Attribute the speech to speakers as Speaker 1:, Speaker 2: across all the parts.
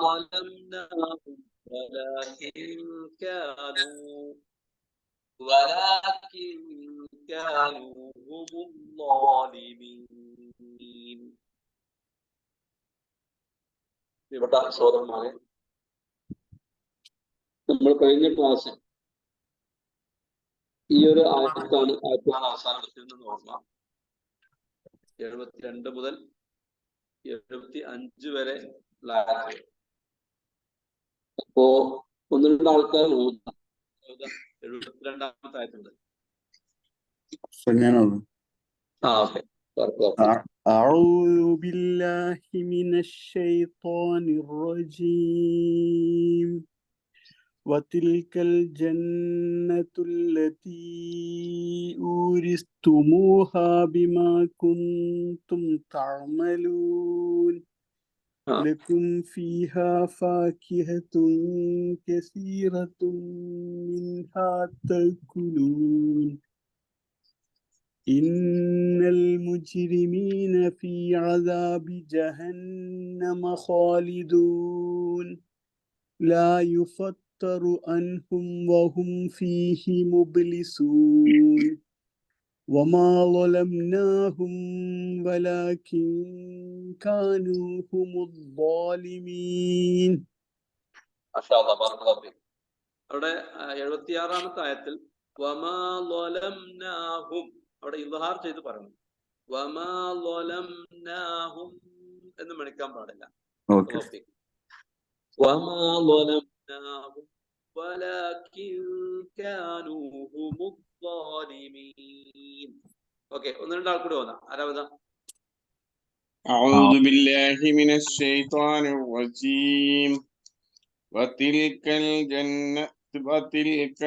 Speaker 1: ظلمناهم ولكن كانوا هم الظالمين. പ്രിയപ്പെട്ട സഹോദരന്മാരെ, നമ്മൾ കഴിഞ്ഞ ക്ലാസ്സിൽ ഈ ഒരു ആയത്താണ് അവസാനം നിന്ന് നോക്കാം. 72 മുതൽ 75 വരെ ഉള്ള ആയത്ത്. അപ്പോ ഒന്ന് രണ്ട് ആൾക്കാർ 72ാമത്തെ ആയത്തുണ്ട്. ഓക്കെ.
Speaker 2: أعوذ بالله من الشيطان الرجيم. وتلك الجنة التي أورثتموها بما كنتم تعملون لكم فيها فاكهة كثيرة منها تأكلون إن المجرمين في عذاب جهنم خالدون لا يفتر عنهم وهم فيه مبلسون وما ظلمناهم ولكن كانوا هم الظالمين.
Speaker 1: അവിടെ 76ാമത്തെ ആയത്തിൽ വമാ ളലംനാഹും അവിടെ ഇൽഹാർ ചെയ്ത് പറഞ്ഞു. വമാ ളലംനാഹും എന്ന് മണിക്കാൻ പാടില്ല. വമാ ളലംനാഹും വലാകിൻ കാനൂ ഹുമുദ് ളാലിമീൻ. ഓക്കേ, ഒന്ന് രണ്ടാൾ കൂടി വന്നാ ആരാവതാ?
Speaker 3: أعوذ بالله من الشيطان الرجيم. وتلك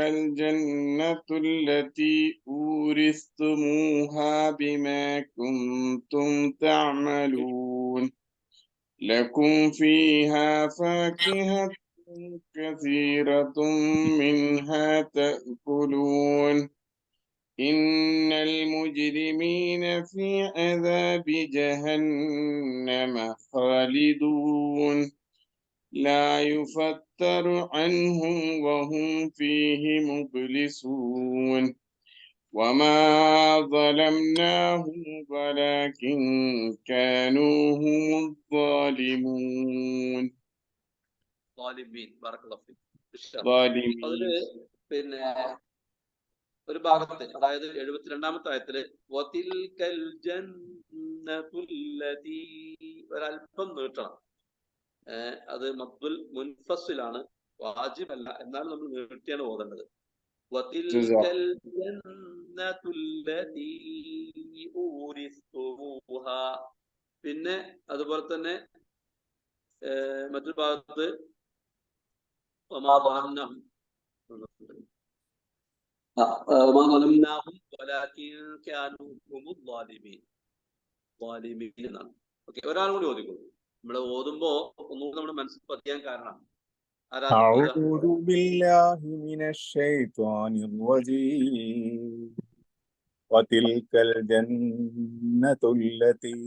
Speaker 3: الجنة التي أورثتموها بما كنتم تعملون لكم فيها فاكهة كثيرة منها تأكلون إن المجرمين في عذاب جهنم خالدون لا يفتر عنهم وهم فيه مبلسون وما ظلمناهم ولكن كانوا هم الظالمون.
Speaker 1: പിന്നെ ഒരു ഭാഗത്ത്, അതായത് 72ാമത്തെ ആയത്തില് വതിൽകൽ ജന്നത്തുല്ലതി ഒരല്പം നീട്ടണം. അത് മദ്ദുൽ മുൻഫസിലാണ്, വാജിബല്ല, എന്നാലും നമ്മൾ നീട്ടിയാണ് ഓതേണ്ടത്. വതിൽകൽ ജന്നത്തുല്ലതി ഊരിസ്തുമൂഹാ. പിന്നെ അതുപോലെ തന്നെ മറ്റൊരു ഭാഗത്ത് വമാ ളലംനാഹും വലാകിൻ കാനൂ ഹുമുദ് ളാലിമീൻ എന്നാണ്. ഓക്കെ, ഒരാളും കൂടി ഓതിക്കോളൂ. നമ്മള് ഓതുമ്പോ ഒന്നുകൂടി നമ്മുടെ മനസ്സിൽ പതിയാൻ കാരണം.
Speaker 4: أعوذ بالله من الشيطان الرجيم. وتلك الجنة التي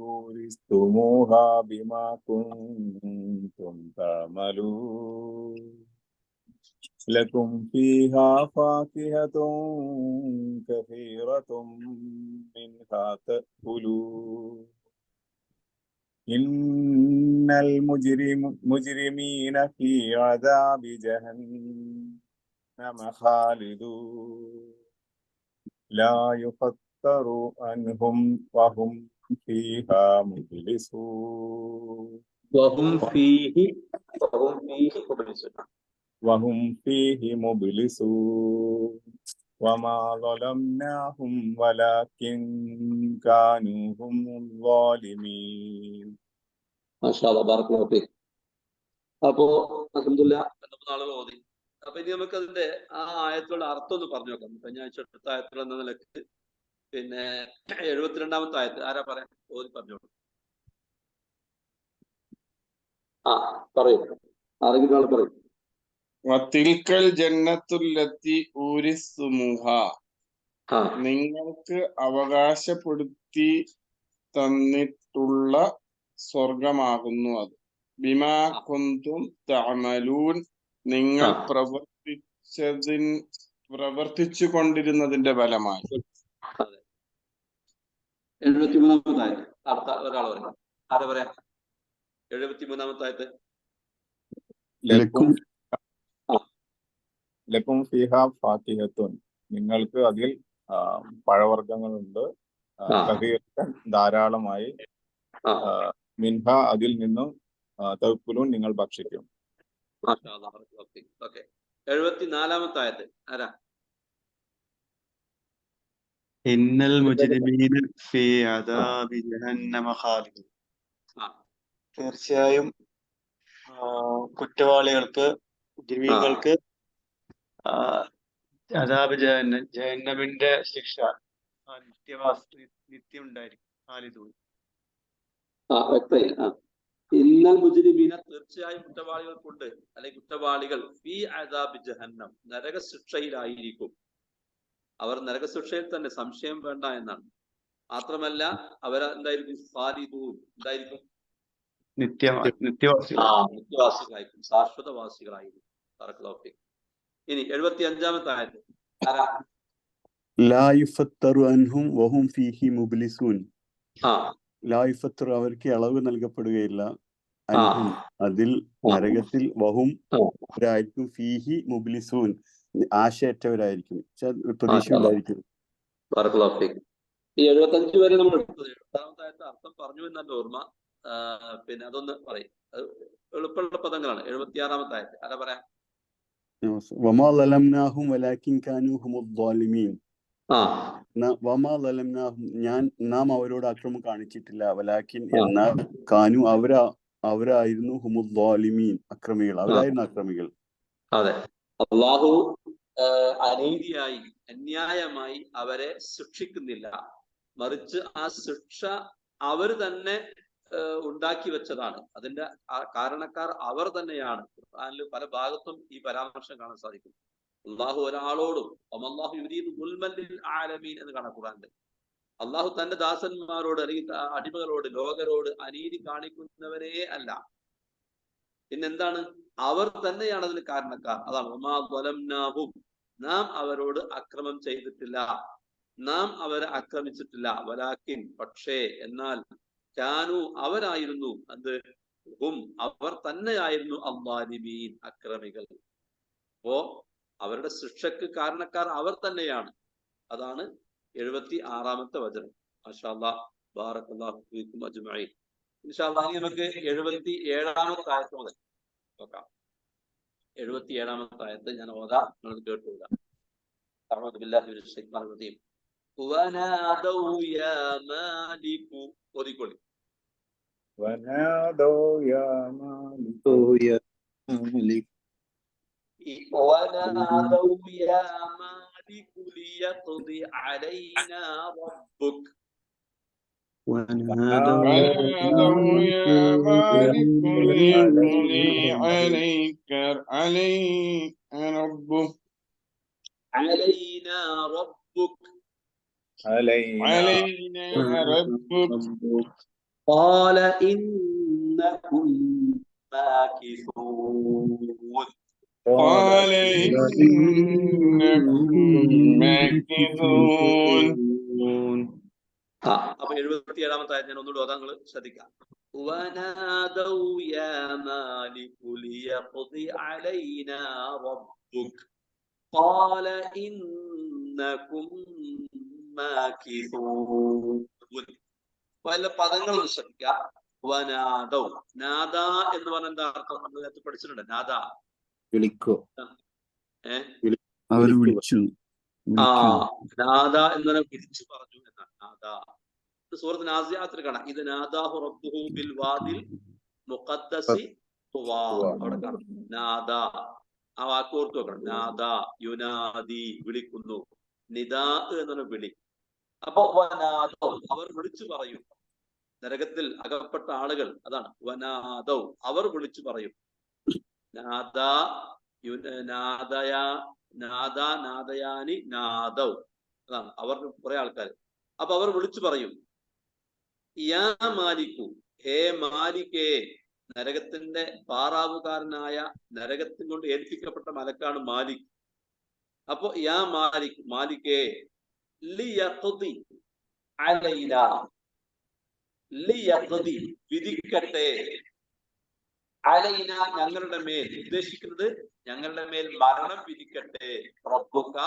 Speaker 4: أورثتموها بما كنتم تعملون لكم فيها فاكهة كثيرة منها تأكلون إن المجرمين في عذاب جهنم خالدون لا يفتر عنهم وهم فيها مبلسون وهم فيه مبلسون وما ظلمناهم ولكن كانوا هم الظالمين.
Speaker 1: മാഷാഅല്ലാഹ്, ബറകല്ലാഹു ഫീക്. അപ്പോ അൽഹംദുലില്ലാഹ് നാളുകൾ ഓതി. അപ്പൊ ഇനി നമുക്ക് അതിന്റെ ആ ആയത്തുകളുടെ അർത്ഥം ഒന്ന് പറഞ്ഞു നോക്കാം. കഴിഞ്ഞ ആഴ്ച എടുത്ത ആയത്തുകൾ എന്ന നിലക്ക് പിന്നെ 72ാമത്തെ ആയത്ത് ആരാ പറയാൻ ഓതി പറഞ്ഞോളൂ. പറയൂ, ആരെങ്കിലും ആൾ പറയും.
Speaker 3: വതിൽകൽ ജന്നത്തുല്ലത്തി ഊരിസ്തുമൂഹാ. നിങ്ങൾക്ക് അവകാശപ്പെടുത്തി തന്നിട്ടുള്ള സ്വർഗമാകുന്നു അത്. ബിമാ കുന്തും തഅമലൂൻ, നിങ്ങൾ പ്രവർത്തിച്ചു കൊണ്ടിരുന്നതിന്റെ ഫലമായി.
Speaker 1: 73-ാമത്തെ ആയത്ത്. അടുത്ത ഒരാൾ പറയാം. ആരാ പറയാ? 73-ാമത്തെ ആയത്ത്.
Speaker 4: ലക്കും ഫീഹാ ഫാക്കിഹത്തുൻ, നിങ്ങൾക്ക് അതിൽ പഴവർഗ്ഗങ്ങളുണ്ട്, ധാരാളമായി. മിൻഹ, അതിൽ നിന്നും തഅക്കുലൂൻ, നിങ്ങൾ ഭക്ഷിക്കും.
Speaker 1: 74-ാമത്തെ ആയത്ത്. ആരാ?
Speaker 2: ഇന്നൽ മുജ്രിമീന ഫീ അദാബി ജഹന്നമ ഖാലിദൂൻ, തീർച്ചയായും കുറ്റവാളികൾക്ക്, മുജ്രിമീങ്ങൾക്ക് അദാബ് ജഹന്നമിന്റെ ശിക്ഷ നിത്യം ഉണ്ടായിരിക്കും. ഖാലിദൂൻ.
Speaker 1: ഇന്നൽ മുജ്രിമീന, തീർച്ചയായും കുറ്റവാളികൾക്കുണ്ട്, അല്ലെങ്കിൽ കുറ്റവാളികൾ ഫീ അദാബി ജഹന്നം, നരകശിക്ഷയിലായിരിക്കും. അവർ നരകശിക്ഷയിൽ തന്നെ, സംശയം വേണ്ട എന്നാണ്. മാത്രമല്ല അവരെന്തായിരിക്കും? ഖാലിദൂൻ, എന്തായിരിക്കും? നിത്യവാസികളായിരിക്കും, ശാശ്വതവാസികളായിരിക്കും. ഇനി 75-ാമത്തെ ആയത്ത്.
Speaker 2: ലാ യുഫത്തറു അൻഹും വഹും ഫീഹി മുബ്ലിസൂൻ. ലാ യുഫത്തറു, അവർക്ക് അളവ് നൽകപ്പെടുകയില്ല, അൻഹും, അതിൽ, നരകത്തിൽ, വഹും, അവരായിരിക്കും, ഫീഹി മുബ്ലിസൂൻ, ആശയറ്റവരായിരിക്കും, പ്രതീക്ഷ ഉണ്ടായിരിക്കും.
Speaker 1: ഈ 75 വരെ നമ്മൾ എടുത്തത്. 7-ാമത്തെ ആയത്ത് അർത്ഥം പറഞ്ഞു എന്നല്ല ഓർമ്മ. പിന്നെ അതൊന്ന് പറയും, എളുപ്പമുള്ള പദങ്ങളാണ്. 76-ാമത്തെ ആയത്ത്. ആരാ പറയാ?
Speaker 2: വമാ ലലംനാഹും വലാകിൻ കാനൂ ഹുമുദ് ളാലിമീൻ. വമാ ലലംനാഹും, നാം അവരോട് അക്രമം കാണിച്ചിട്ടില്ല, വലാകിൻ, എന്നാൽ, കാനു, അവരായിരുന്നു, ഹുമുദ് ളാലിമീൻ, അക്രമികൾ, അവരായിരുന്നു അക്രമികൾ.
Speaker 1: അതെ, അല്ലാഹു അനീതിയായി, അന്യായമായി അവരെ ശിക്ഷിക്കുന്നില്ല, മറിച്ച് ആ ശിക്ഷ അവർ തന്നെ ഉണ്ടാക്കി വെച്ചതാണ്. അതിന്റെ കാരണക്കാർ അവർ തന്നെയാണ്. ഖുർആനിൽ പല ഭാഗത്തും ഈ പരാമർശം കാണാൻ സാധിക്കും. അള്ളാഹു ഒരാളോടും അല്ലാഹു യുരീദു ദുൽമൻ ലിൽ ആലമീൻ എന്ന് കാണാം ഖുർആനിൽ. അള്ളാഹു തന്റെ ദാസന്മാരോട്, അല്ലെങ്കിൽ അടിമകളോട്, ലോകരോട് അനീതി കാണിക്കുന്നവരേ അല്ല. പിന്നെന്താണ്? അവർ തന്നെയാണ് അതിന് കാരണക്കാർ. അതാണ് വമാ ളലംനാഹും, നാം അവരോട് അക്രമം ചെയ്തിട്ടില്ല, നാം അവരെ ആക്രമിച്ചിട്ടില്ല, വലാകിൻ, പക്ഷേ, എന്നാൽ, കാനു, അവരായിരുന്നു, അത്, ഹും, അവർ തന്നെയായിരുന്നു, അല്ലാലിമീൻ, അക്രമികൾ. അപ്പോ അവരുടെ ശിക്ഷക്ക് കാരണക്കാർ അവർ തന്നെയാണ്. അതാണ് 76-ാമത്തെ വചനം. മാഷാ അല്ലാഹ്, ബാറക്കല്ലാഹു ഫീക്കും അജ്മഈൻ. ഇൻഷാ അല്ലാഹ് നമുക്ക് 77-ാമത്തെ ആയത്ത് മുതൽ നോക്കാം. 77-ാമത്തെ ആയത്ത് ഞാൻ ഓതാം, നിങ്ങൾ കേട്ടുകൊള്ളുക. അഊദു ബില്ലാഹി മിനശ് ശൈത്വാനിർ റജീം. വനാദൗ യാ മാലികു, ഓതിക്കൊള്ളി.
Speaker 4: വനാദൗ യാ മാലികു,
Speaker 1: ونادوا يا مالك ليقض علينا ربك.
Speaker 3: ونادوا يا مالك ليقضي علينا ربك قال إنكم ماكثون. അപ്പൊ 77-ാമത്തെ ആയത്ത് ഞാൻ ഒന്നുകൂടി ഓതാൻ, നിങ്ങൾ ശ്രദ്ധിക്കാം. വനാദൗ യാ മാലികു ലിയഖ്ദി അലൈനാ റബ്ബുക ഖാല ഇന്നകും മാകിഥൂൻ. വല്ല പദങ്ങൾ ശ്രദ്ധിക്കുക. വനാദൗ, നാദ എന്ന് പറഞ്ഞ എന്താ അർത്ഥം? നമ്മൾ നേരത്തെ പഠിച്ചിട്ടുണ്ട്. നാദ,
Speaker 2: വിളിക്കോ, അവർ വിളിച്ചു.
Speaker 1: നാദ എന്ന് പറഞ്ഞാൽ വിളിച്ചു പറഞ്ഞു എന്നാണ്. നാദ സൂറത്ത് നാസിയാത്തിൽ കാണാം. ഇത് നാദാഹു റബ്ബുഹു ബിൽ വാദിൽ മുഖദ്ദസി തുവാ. അവിടെ കാണാം നാദ. ആ വാക്ക് ഓർത്ത് നോക്കണം. നാദ, യുനാദി, വിളിക്കുന്നു. നിദാ എന്ന് പറഞ്ഞ വിളി. അപ്പൊ വനാദൗ, അവർ വിളിച്ചു പറയും. നരകത്തിൽ അകപ്പെട്ട ആളുകൾ, അതാണ് വനാദൗ, അവർ വിളിച്ചു പറയും. നാദ, നാദയാനി, നാദൗ, അതാണ് അവർ, കുറെ ആൾക്കാർ. അപ്പൊ അവർ വിളിച്ചു പറയും, യാ മാലിക്കു, ഹേ മാലിക്കേ,
Speaker 3: നരകത്തിന്റെ പാറാവുകാരനായ നരകത്തിൻ കൊണ്ട് ഏൽപ്പിക്കപ്പെട്ട മലക്കാണ് മാലിക്. അപ്പൊ യാ മാലിക്, മാലിക്കേ ലിയഖ്ദി അലൈന, ലിയഖ്ദി വിധിക്കട്ടെ, അലൈന ഞങ്ങളുടെ മേൽ, ഉദ്ദേശിക്കുന്നത് ഞങ്ങളുടെ മേൽ മരണം വിധിക്കട്ടെ, റബ്ബുക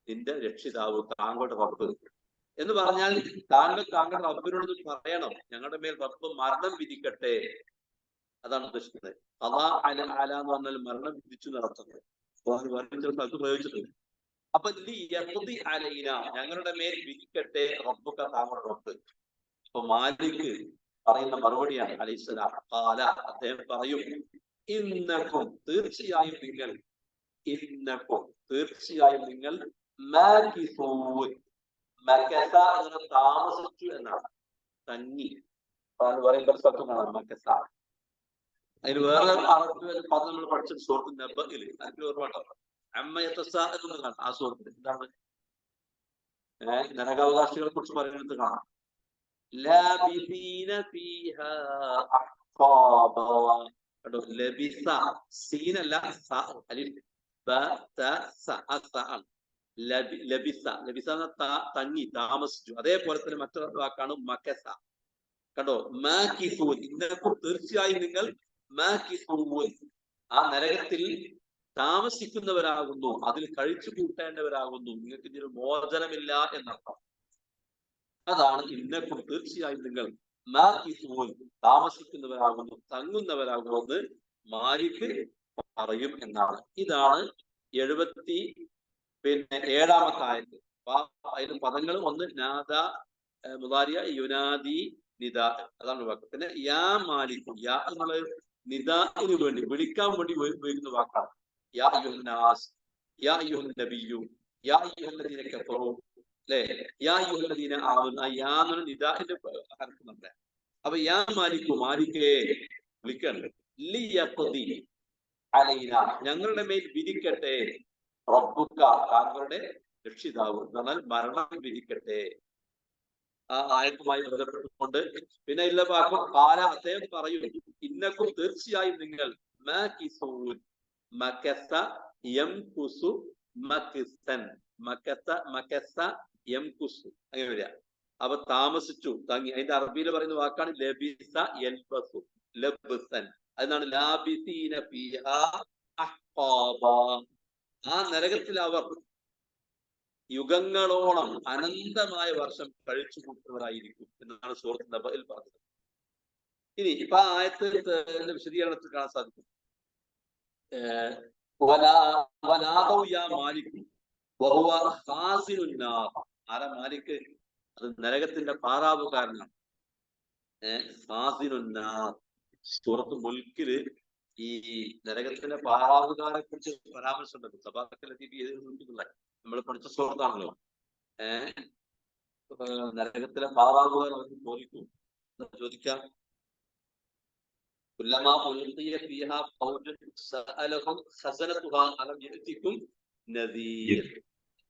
Speaker 3: നിന്റെ രക്ഷിതാവ്, താങ്കളുടെ റബ്ബ് എന്ന് പറഞ്ഞാൽ താങ്കളുടെ റബ്ബിനോട് പറയണം ഞങ്ങളുടെ മേൽ റബ്ബ് മരണം വിധിക്കട്ടെ. അതാണ് ഉദ്ദേശിക്കുന്നത്. അതാ അല അല എന്ന് പറഞ്ഞാൽ മരണം വിധിച്ചു നടത്തുന്നത്. സ്ഥലത്ത് പ്രയോഗിച്ചിട്ടുണ്ട്. അപ്പൊ ലി അലൈന ഞങ്ങളുടെ മേൽ വിധിക്കട്ടെ റബ്ബുക താങ്കളുടെ റബ്ബ്. അപ്പൊ മാലിക് പറയുന്ന മറുപടിയാണ് അലൈഹിസ്സലാം. ഖാല അദ്ദേഹം പറയും, ഇന്നക്കും തീർച്ചയായും നിങ്ങൾ, ഇന്നക്കും തീർച്ചയായും നിങ്ങൾ, മാകിസൂൻ, മകസ എന്ന താമസിച്ചു എന്നാണ്, തങ്ങി പറയുമ്പോൾ സ്ഥലത്ത് കാണാം മകസ. അതിന് വേറെ അറബ് പദം നമ്മൾ പഠിച്ച സുഹൃത്തിന്റെ നബഇൽ അതിന് ഒരുപാട് അമ്മയത്തസാഅൽ എന്ന് കാണാം. ആ സുഹൃത്തിന് എന്താണ് നരകാവകാശികളെ കുറിച്ച് പറയുന്നത് കാണാം. ലാബിസീന ഫീഹാ അഹ്ഖാബ. കേട്ടോ, ലബിസ സീനല്ല സ അലിഫ് ബ ത സ അസഅൽ ലബിസ, ലബിസ തങ്ങി താമസിച്ചു. അതേപോലെ തന്നെ മറ്റൊരു വാക്കാണ് മകസ. കണ്ടോ, മാകിസൂൻ ഇന്നക്കും തീർച്ചയായും നിങ്ങൾ, മാകിസൂൻ ആ നരകത്തിൽ താമസിക്കുന്നവരാകുന്നു, അതിൽ കഴിച്ചു കൂട്ടേണ്ടവരാകുന്നു, നിങ്ങൾക്ക് ഇതിന് മോചനമില്ല എന്നർത്ഥം. അതാണ് ഇന്നക്കും തീർച്ചയായും നിങ്ങൾ മാകിസൂൻ താമസിക്കുന്നവരാകുന്നു, തങ്ങുന്നവരാകുമെന്ന് മാലിക് പറയും എന്നാണ്. ഇതാണ് 77-ാമത്തെ ആയത്ത്. അതിന് പദങ്ങൾ ഒന്ന് നാദ, മുദാരിയ, യുനാദി, നിദാ, അതാണ് വാക്ക്. പിന്നെ യാ മാലിക്, യാ എന്നുള്ളത് നിദാഇന് വേണ്ടി വിളിക്കാൻ വേണ്ടി ഉപയോഗിക്കുന്ന വാക്കാണ്. യാ അയ്യുഹൻ നാസ്, യാ അയ്യുഹൻ നബിയ്യു, യാ അയ്യുഹല്ലദീന കഫറൂ, അല്ലേ, യാ അയ്യുഹല്ലദീന ആമനൂ. ആ യാ എന്നുള്ള നിദാഇന്റെ ഹർഫുന്നുണ്ട്. അപ്പൊ യാ മാലികു, മാലിക്കേ വിളിക്കണ്ട്, ലിയഖ്ദി അലൈന ഞങ്ങളുടെ മേൽ വിധിക്കട്ടെ, റബ്ബുക താങ്കളുടെ രക്ഷിതാവ് എന്ന് പറഞ്ഞാൽ മരണം വിധിക്കട്ടെ. ആ ആയത്തുമായി ബന്ധപ്പെട്ടുകൊണ്ട് പിന്നെ ഇല്ല വാക്കും കാല അദ്ദേഹം പറയും, ഇന്നക്കും തീർച്ചയായും നിങ്ങൾ, മാകിസൂൻ മകസ യംകുസു മകിസൻ, മകസ മകസ യംകുസു, അങ്ങനെ വരിക. അപ്പൊ താമസിച്ചു, തങ്ങി. അതിന്റെ അറബിയിൽ പറയുന്ന വാക്കാണ് ലബിസ യൽബസു, ലബ്സൻ. അതിനാണ് ലാബിസീന ഫീഹാ അഹ്ഖാബ. ആ നരകത്തിൽ അവർ യുഗങ്ങളോളം അനന്തമായ വർഷം കഴിച്ചു കൂട്ടുന്നവരായിരിക്കും എന്നാണ് സൂറത്ത് നബഇൽ പറഞ്ഞത്. ഇനി ഇപ്പൊ ആ ആയത്തിന്റെ വിശദീകരണത്തിൽ കാണാൻ സാധിക്കും. ആരാ മാലിക്? അത് നരകത്തിന്റെ പാറാവുകാരനാണ്. സൂറത്ത് മുൽക്കില് ഈ നരകത്തിന്റെ പാറാവുകാരെ കുറിച്ച് പരാമർശമുണ്ട്. നമ്മൾ പഠിച്ച സുഹൃത്താണല്ലോ. നരകത്തിലെ പാറാവുകാർ അവർക്ക് ചോദിക്കും, ചോദിക്കാം,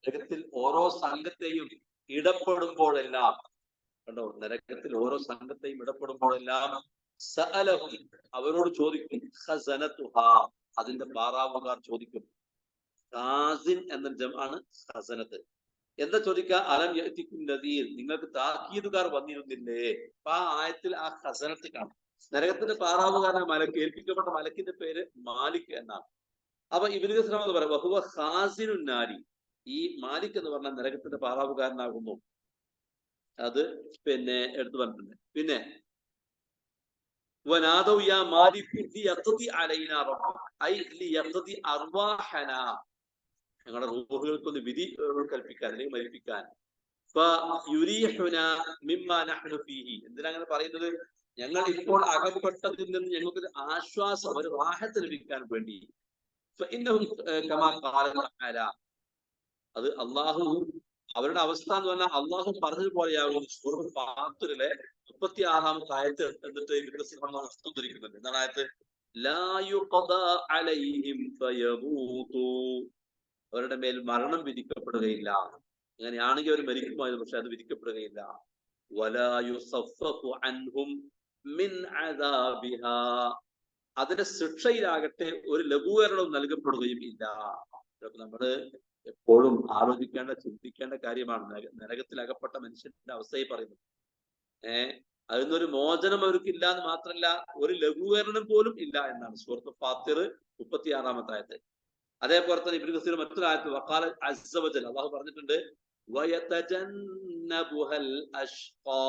Speaker 3: നരകത്തിൽ ഓരോ സംഘത്തെയും ഇടപെടുമ്പോഴെല്ലാം, കണ്ടോ, നരകത്തിൽ ഓരോ സംഘത്തെയും ഇടപെടുമ്പോഴെല്ലാം സഅലഹും അവരോട് ചോദിക്കും, ഖസനതുഹാ അതിന്റെ പാറാവുകാർ ചോദിക്കും. ഖാസിൻ എന്ന ജംആണ് ഖസനത്ത്. എന്താ ചോദിക്കുക? അലം യഅതികും നദീർ നിങ്ങൾക്ക് താക്കീതുകാർ വന്നിരുന്നില്ലേ? അപ്പൊ ആ ആയത്തിൽ ആ ഖസനത്ത് കാണാം. നരകത്തിന്റെ പാറാവുകാരനെ മലക്ക്, ഏൽപ്പിക്കപ്പെട്ട മലക്കിന്റെ പേര് മാലിക് എന്നാണ്. അപ്പൊ ഇബ്നു കസീർ എന്ന് പറയാം, വഹുവ ഖാസിനുൻ നാരി, ഈ മാലിക് എന്ന് പറഞ്ഞാൽ നരകത്തിന്റെ പാറാവുകാരനാകുന്നു. അത് പിന്നെ എടുത്തു പറഞ്ഞിട്ടുണ്ട്. പിന്നെ വനാദൗ യാ മാലിക് ലിയഖ്ദി അലൈനാ റബ്ബുക ഐ ലിയഖ്ദി അർവാഹനാ ഞങ്ങളുടെ റൂഹുകൾക്കൊന്ന് വിധി കൽപ്പിക്കാൻ അല്ലെങ്കിൽ മരിപ്പിക്കാൻ. എന്തിനാ അങ്ങനെ പറയുന്നത്? ഞങ്ങൾ ഇപ്പോൾ അകപ്പെട്ടതിൽ നിന്ന് ഞങ്ങൾക്കൊരു ആശ്വാസം, ഒരു റാഹത്ത് ലഭിക്കാൻ വേണ്ടി. അത് അള്ളാഹു അവരുടെ അവസ്ഥ എന്ന് പറഞ്ഞാൽ അള്ളാഹു പറഞ്ഞതുപോലെയാകും. സൂറത്ത് ഫാത്തിറിലെ 36-ാമത്തെ ആയത്ത് എന്നിട്ട് ധരിക്കുന്നുണ്ട്. എന്താണ് ആയത്ത്? ലാ യുഖദാ അലൈഹിം ഫയമൂതു അവരുടെ മേൽ മരണം വിധിക്കപ്പെടുകയില്ല. അങ്ങനെയാണെങ്കിൽ അവർ മരിക്കുമായിരുന്നു, പക്ഷെ അത് വിധിക്കപ്പെടുകയില്ല. വലാ യുസഫഫു അൻഹും മിൻ അദാബിഹാ അതിന്റെ ശിക്ഷയിലാകട്ടെ ഒരു ലഘൂകരണവും നൽകപ്പെടുകയും ഇല്ല. നമ്മള് എപ്പോഴും ആലോചിക്കേണ്ട, ചിന്തിക്കേണ്ട കാര്യമാണ് നരകത്തിൽ അകപ്പെട്ട മനുഷ്യന്റെ അവസ്ഥയെ പറയുന്നത്. അതിനൊരു മോചനം അവർക്ക് ഇല്ല എന്ന് മാത്രമല്ല, ഒരു ലഘൂകരണം പോലും ഇല്ല എന്നാണ് സൂറത്ത് ഫാത്തിർ 36-ാമത്തെ ആയത്ത്. അതേപോലെ തന്നെ ഇബ്നു കസീർ മറ്റൊരു ആയത്ത് വഖാല അസ്സ വജൽ അല്ലാഹു പറഞ്ഞിട്ടുണ്ട് വയതജന്നബുഹൽ അഷ്ഖാ,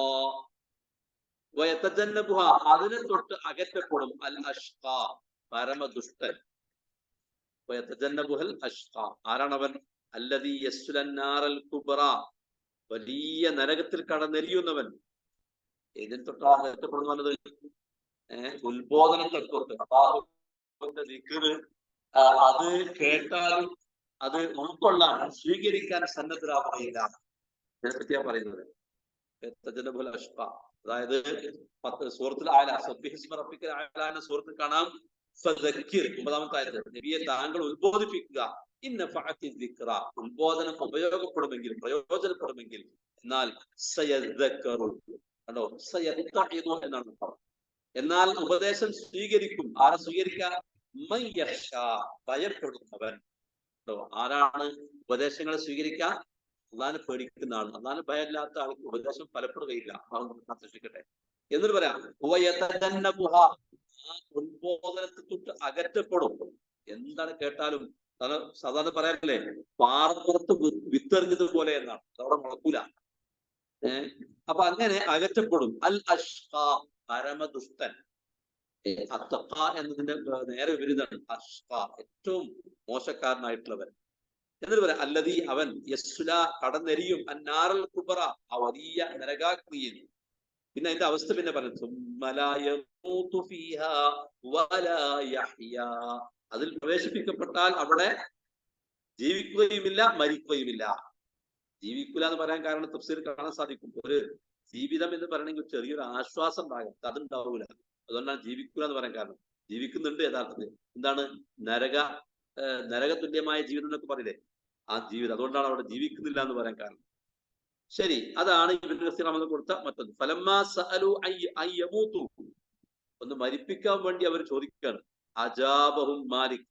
Speaker 3: വയതജന്നബുഹ അതിനെ തൊട്ട് അകറ്റപ്പെടും, അൽ അഷ്ഖാ പരമദുഷ്ടൻ. വയതജന്നബുഹൽ അഷ്ഖാ ആരാണവൻ? അല്ലദീ യസ്ലന്നാറൽ കുബ്ര വലിയ നരകത്തിൽ കടന്നെരിയുന്നവൻ. ഇതിൽ തൊട്ടാണ് അകറ്റപ്പെടുന്നത് ഉത്ബോധനത്തെ തൊട്ട്. അല്ലാഹുവിന്റെ ദിക്റ് അത് കേട്ടാലും അത് ഉൾക്കൊള്ളാൻ, സ്വീകരിക്കാൻ സന്നദ്ധരാവുകയില്ല. ഇതിനെപ്പറ്റിയാ പറയുന്നത്. അതായത് സൂറത്തുൽ ആല സബ്ബിഹിസ്മ റബ്ബിക്കൽ അഅ്ല എന്ന സൂറത്തിൽ കാണാം ഫദക്കിർ 9-ാമത്തെ ആയത്ത്, നബിയെ താങ്കൾ ഉത്ബോധിപ്പിക്കുക. ഇന്നഫഅത്തി ദിക്റ ഉത്ബോധനം ഉപയോഗപ്പെടുമെങ്കിൽ, പ്രയോജനപ്പെടുമെങ്കിൽ. എന്നാൽ സയദ്ദക്കറു കണ്ടോ, സയദ്ദഇദു എന്നാണ് പറഞ്ഞത്. എന്നാൽ ഉപദേശം സ്വീകരിക്കും. ആരെ സ്വീകരിക്കുക? മൻ യഖ്ശാ ഭയപ്പെടുന്നവൻ. ആരാണ് ഉപദേശങ്ങളെ സ്വീകരിക്കാൻ? അള്ളാഹിനെ പേടിക്കുന്ന ആൾ. അള്ളാഹിനെ ഭയമില്ലാത്ത ആൾക്ക് ഉപദേശം ഫലപ്പെടുകയില്ല. സൃഷ്ടിക്കട്ടെ. എന്നിട്ട് പറയാം ഉത്ബോധനത്തെ തൊട്ട് അകറ്റപ്പെടും. എന്താണ് കേട്ടാലും സാധാരണ പറയാറില്ലേ, പാറപ്പുറത്ത് വിത്തെറിഞ്ഞതുപോലെ എന്നാണ്, അതവിടെ മുളക്കൂല. അപ്പൊ അങ്ങനെ അകറ്റപ്പെടും. അൽ അഷ്ഖാ പരമദുഷ്ടൻ. അത്തഖ എന്നതിന്റെ നേരെ വിപരീതമാണ് അഷ്ഖാ, ഏറ്റവും മോശക്കാരനായിട്ടുള്ളവൻ. എന്നിട്ട് പറയാം അല്ലദീ അവൻ യസ്ല കടന്നെരിയും അന്നാറൽ കുബ്ര ആ വലിയ നരകാഗ്നിയിൽ. പിന്നെ അതിന്റെ അവസ്ഥ പിന്നെ പറഞ്ഞു അതിൽ പ്രവേശിപ്പിക്കപ്പെട്ടാൽ അവിടെ ജീവിക്കുകയുമില്ല, മരിക്കുകയുമില്ല. ജീവിക്കില്ല എന്ന് പറയാൻ കാരണം തഫ്സീറിൽ കാണാൻ സാധിക്കും. ഒരു ജീവിതം എന്ന് പറയണമെങ്കിൽ ചെറിയൊരു ആശ്വാസം ഉണ്ടാകും, അതുണ്ടാവൂല. അതുകൊണ്ടാണ് ജീവിക്കുക എന്ന് പറയാൻ കാരണം. ജീവിക്കുന്നുണ്ട് യഥാർത്ഥത്തിൽ. എന്താണ് നരകതുല്യമായ ജീവിതം എന്നൊക്കെ പറയില്ലേ, ആ ജീവിതം. അതുകൊണ്ടാണ് അവിടെ ജീവിക്കുന്നില്ല എന്ന് പറയാൻ കാരണം. ശരി, അതാണ് ഇബ്നു കസീർ റഹ്മത്തുള്ളാഹി കൊടുത്ത മറ്റൊന്ന്. ഫലമ്മാ സഅലു അയ്യമൂതു, ഒന്ന് മരിപ്പിക്കാൻ വേണ്ടി അവർ ചോദിക്കുകയാണ്. അജാബഹും മാലിക്.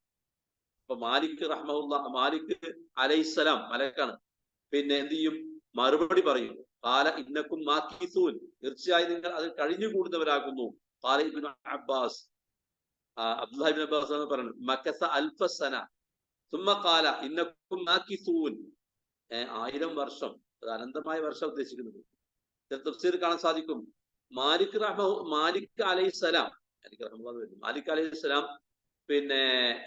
Speaker 3: അപ്പൊ മാലിക് റഹ്മത്തുള്ളാഹി, മാലിക് അലൈഹിസ്സലാം മലക്കാണ്. പിന്നെ എന്ത് ചെയ്യും? മറുപടി പറയും. ഖാല ഇന്നക്കും മാഖിസൂൻ, തീർച്ചയായും നിങ്ങൾ അതിൽ കഴിഞ്ഞുകൂടുന്നവരാകുന്നു. ഖാല Ibn Abbas, Abdullahi Ibn Abbas എന്ന് പറയുന്നത് മക്കസ അൽഫസന സുമ്മ ഖാല ഇന്നക്കും മാഖിസൂൻ, 1000 വർഷം, അത് അനന്തമായ വർഷം ഉദ്ദേശിക്കുന്നത്. തഫ്സീർ കാണാൻ സാധിക്കും. മാലിക് അലൈഹിസ്സലാം, മാലിക് അലൈഹിസ്സലാം പിന്നെ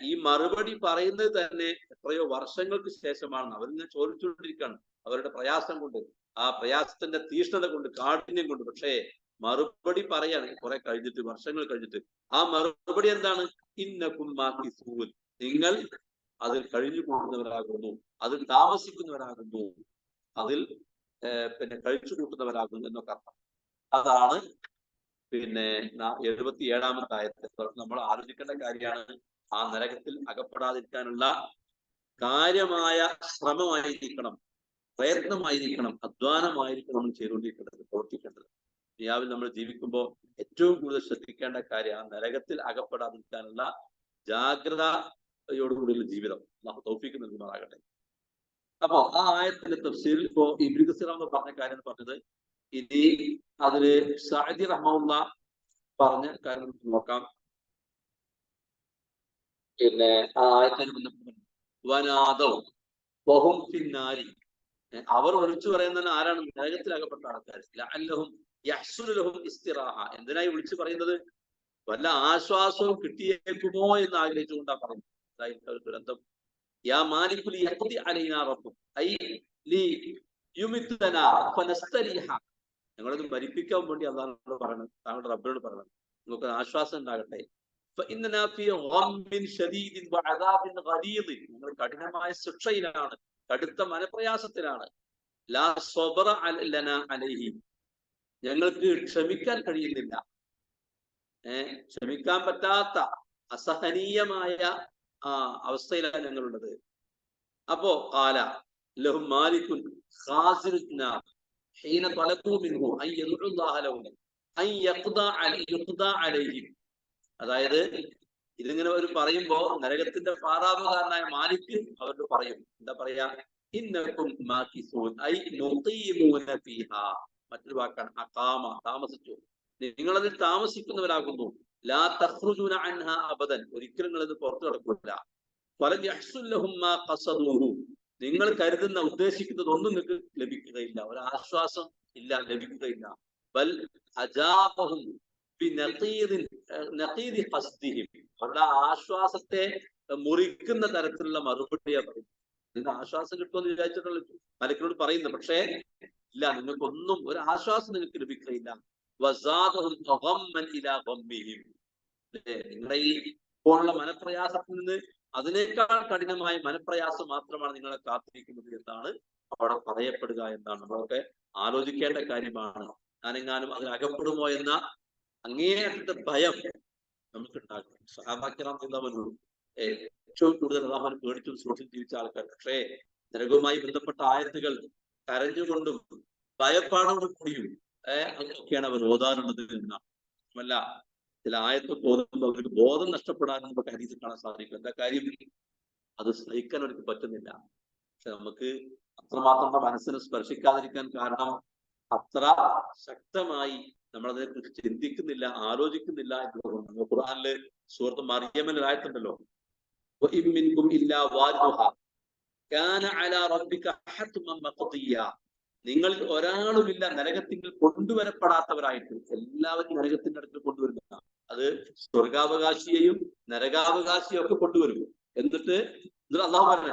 Speaker 3: ഈ മറുപടി പറയുന്നത് തന്നെ എത്രയോ വർഷങ്ങൾക്ക് ശേഷമാണ്. അവരിങ്ങനെ ചോദിച്ചുകൊണ്ടിരിക്കുകയാണ് അവരുടെ പ്രയാസം കൊണ്ട്, ആ പ്രയാസത്തിന്റെ തീഷ്ണത കൊണ്ട്, കാഠിന്യം കൊണ്ട്. പക്ഷേ മറുപടി പറയാണ് കുറെ കഴിഞ്ഞിട്ട്, വർഷങ്ങൾ കഴിഞ്ഞിട്ട്. ആ മറുപടി എന്താണ്? ഇന്നക്കും മാഖിസൂൻ, നിങ്ങൾ അതിൽ കഴിഞ്ഞു കൂടുന്നവരാകുന്നു, അതിൽ താമസിക്കുന്നവരാകുന്നു, അതിൽ പിന്നെ കഴിച്ചു കൂട്ടുന്നവരാകുന്നു എന്നൊക്കെ അർത്ഥം. അതാണ് പിന്നെ 77-ാമത്തെ ആയത്ത്. നമ്മൾ ആലോചിക്കേണ്ട കാര്യമാണ്. ആ നരകത്തിൽ അകപ്പെടാതിരിക്കാനുള്ള കാര്യമായ ശ്രമമായിരിക്കണം, പ്രയത്നമായിരിക്കണം, അധ്വാനമായിരിക്കണം നമ്മൾ ചെയ്തുകൊണ്ടിരിക്കേണ്ടത്, പ്രവർത്തിക്കേണ്ടത്. ദുനിയാവിൽ നമ്മൾ ജീവിക്കുമ്പോൾ ഏറ്റവും കൂടുതൽ ശ്രദ്ധിക്കേണ്ട കാര്യം ആ നരകത്തിൽ അകപ്പെടാതിരിക്കാനുള്ള ജാഗ്രതയോടുകൂടിയുള്ള ജീവിതം. നമുക്ക് തൗഫീഖ് നൽകുമാറാകട്ടെ. അപ്പോ ആ ആയത്തിന്റെ തഫ്സീറിൽ ഇപ്പോ ഇബ്നു കസീർ പറഞ്ഞ കാര്യം എന്ന് പറഞ്ഞത്, ഇനി അതില് സഅദി റഹ്മത്തുള്ളാഹി പറഞ്ഞ കാര്യം നോക്കാം. പിന്നെ ആ ആയത്തിന് ബന്ധപ്പെട്ട് വനാദൗ വഹും ഫിന്നാരി, അവർ വിളിച്ചു പറയുന്നത് ആരാണ്? നരകത്തിലകപ്പെട്ട ആൾക്കാർ. ലഅല്ലഹും യഹ്സുലു ലഹും ഇസ്തിറാഹ, എന്തിനായി വിളിച്ചു പറയുന്നത്? വല്ല ആശ്വാസവും കിട്ടിയേക്കുമോ എന്ന് ആഗ്രഹിച്ചുകൊണ്ടാണ് പറയുന്നത്. ദുരന്തം. യാ മാലികുൽ യഖ്ദി അലൈനാ റബ്ബുക ഐ ലി യുമിത്ലനാ ഫനസ്തരിഹ, ഞങ്ങളൊന്ന് മരിപ്പിക്കാൻ വേണ്ടി അല്ലാഹുവോട് പറയണം, താങ്കളുടെ റബ്ബിനോട് പറയണം, നിങ്ങൾക്ക് ആശ്വാസം ഉണ്ടാകട്ടെ. ഫഇന്നനാ ഫീ ഗമ്മിൻ ശദീദിൻ വഅദാബിൻ ഗലീദ്, ഞങ്ങൾ കഠിനമായ ശിക്ഷയിലാണ്, കടുത്ത മനപ്രയാസത്തിലാണ്. ലാ സ്വബറ ലനാ അലൈഹി, ഞങ്ങൾക്ക് ക്ഷമിക്കാൻ കഴിയുന്നില്ല, ക്ഷമിക്കാൻ പറ്റാത്ത അസഹനീയമായ അവസ്ഥയിലാണ് ഞങ്ങളുള്ളത്. അപ്പോ ഖാല ലഹും മാലികുൻ ഖാസിറുൻ നാർ ഹീന തലഖൂ മിൻഹു അൻ യദ്ഉ അല്ലാഹ ലഹും അൻ യഖ്ദാ അലൈഹിം, അതായത് ഇതിങ്ങനെ അവർ പറയുമ്പോ നരകത്തിന്റെ പാറാവുകാരനായ മാലിക് അവരോട് പറയും, എന്താ പറയാ, ഇന്നക്കും മാകിസൂൻ ഐ മുഖീമൂന ഫീഹാ. മറ്റൊരു വാക്കാണ് അഖാമ, താമസിച്ചു. നിങ്ങളതിൽ താമസിക്കുന്നവരാകുന്നു. ലാ തഖ്റുജൂന അൻഹാ അബദൻ, ഒരിക്കലും നിങ്ങളിത് പുറത്തു കടക്കില്ല. ഫലം യഹ്സുൽ ലഹും മാ ഖസദൂഹു, നിങ്ങൾ കരുതുന്ന ഉദ്ദേശിക്കുന്നത് ഒന്നും നിങ്ങൾക്ക് ലഭിക്കുകയില്ല, ഒരു ആശ്വാസം ഇല്ല, ലഭിക്കുകയില്ല. ബൽ അജാബഹും ബിനഖീദി ഖസ്ദിഹിം, അവരുടെ ആശ്വാസത്തെ മുറിക്കുന്ന തരത്തിലുള്ള മറുപടിയാ പറയും. നിങ്ങൾക്ക് ആശ്വാസം കിട്ടുമെന്ന് വിചാരിച്ചിട്ടുള്ള മലക്കിനോട് പറയുന്നത്, പക്ഷേ ഇല്ല, നിങ്ങൾക്കൊന്നും ഒരു ആശ്വാസം നിങ്ങൾക്ക് ലഭിക്കുകയില്ല. വസാദഹും ഗമ്മൻ ഇലാ ഗമ്മിഹിം, നിങ്ങളുടെ ഈ ഇപ്പോഴുള്ള മനപ്രയാസത്തിൽ നിന്ന് അതിനേക്കാൾ കഠിനമായ മനപ്രയാസം മാത്രമാണ് നിങ്ങളെ കാത്തിരിക്കുന്നത് എന്നാണ് അവിടെ പറയപ്പെടുക എന്നാണ്. നമ്മളൊക്കെ ആലോചിക്കേണ്ട കാര്യമാണ്. ഞാനെങ്ങാനും അതിനകപ്പെടുമോ എന്ന അങ്ങേയറ്റത്തെ ഭയം നമുക്കുണ്ടാകും. സഹാബാക്കിറാം എന്നവനു ഏറ്റവും കൂടുതൽ അള്ളാഹുവിനെ പേടിച്ചും സൂക്ഷിച്ച് ജീവിച്ച ആൾക്കാർ. പക്ഷേ നരകവുമായി ബന്ധപ്പെട്ട ആയത്തുകൾ കരഞ്ഞുകൊണ്ടും ഭയപ്പാടോടും കൂടിയും അതൊക്കെയാണ് അവർ ഓതാറുള്ളത് എന്നാണ്. അല്ല, ചില ആയത്ത് പോകുമ്പോൾ അവർക്ക് ബോധം നഷ്ടപ്പെടാനും നമുക്ക് ഹദീസിൽ കാണാൻ സാധിക്കും. എന്താ കാര്യം? അത് സഹിക്കാൻ അവർക്ക് പറ്റുന്നില്ല. പക്ഷെ നമുക്ക് അത്രമാത്രം മനസ്സിനെ സ്പർശിക്കാതിരിക്കാൻ കാരണം അത്ര ശക്തമായി നമ്മൾ അതിനെക്കുറിച്ച് ചിന്തിക്കുന്നില്ല, ആലോചിക്കുന്നില്ല എന്നുള്ളതുകൊണ്ട്. ഖുർആനില് സൂറത്ത് മറിയമിൽ ആയത്തുണ്ടല്ലോ, നിങ്ങളിൽ ഒരാളുമില്ല നരകത്തിൽ കൊണ്ടുവരപ്പെടാത്തവരായിട്ട്. എല്ലാവരും നരകത്തിന്റെ അടുത്ത് കൊണ്ടുവരുന്ന, അത് സ്വർഗാവകാശിയെയും നരകാവകാശിയും ഒക്കെ കൊണ്ടുവരും. എന്നിട്ട് അള്ളാഹു പറഞ്ഞു,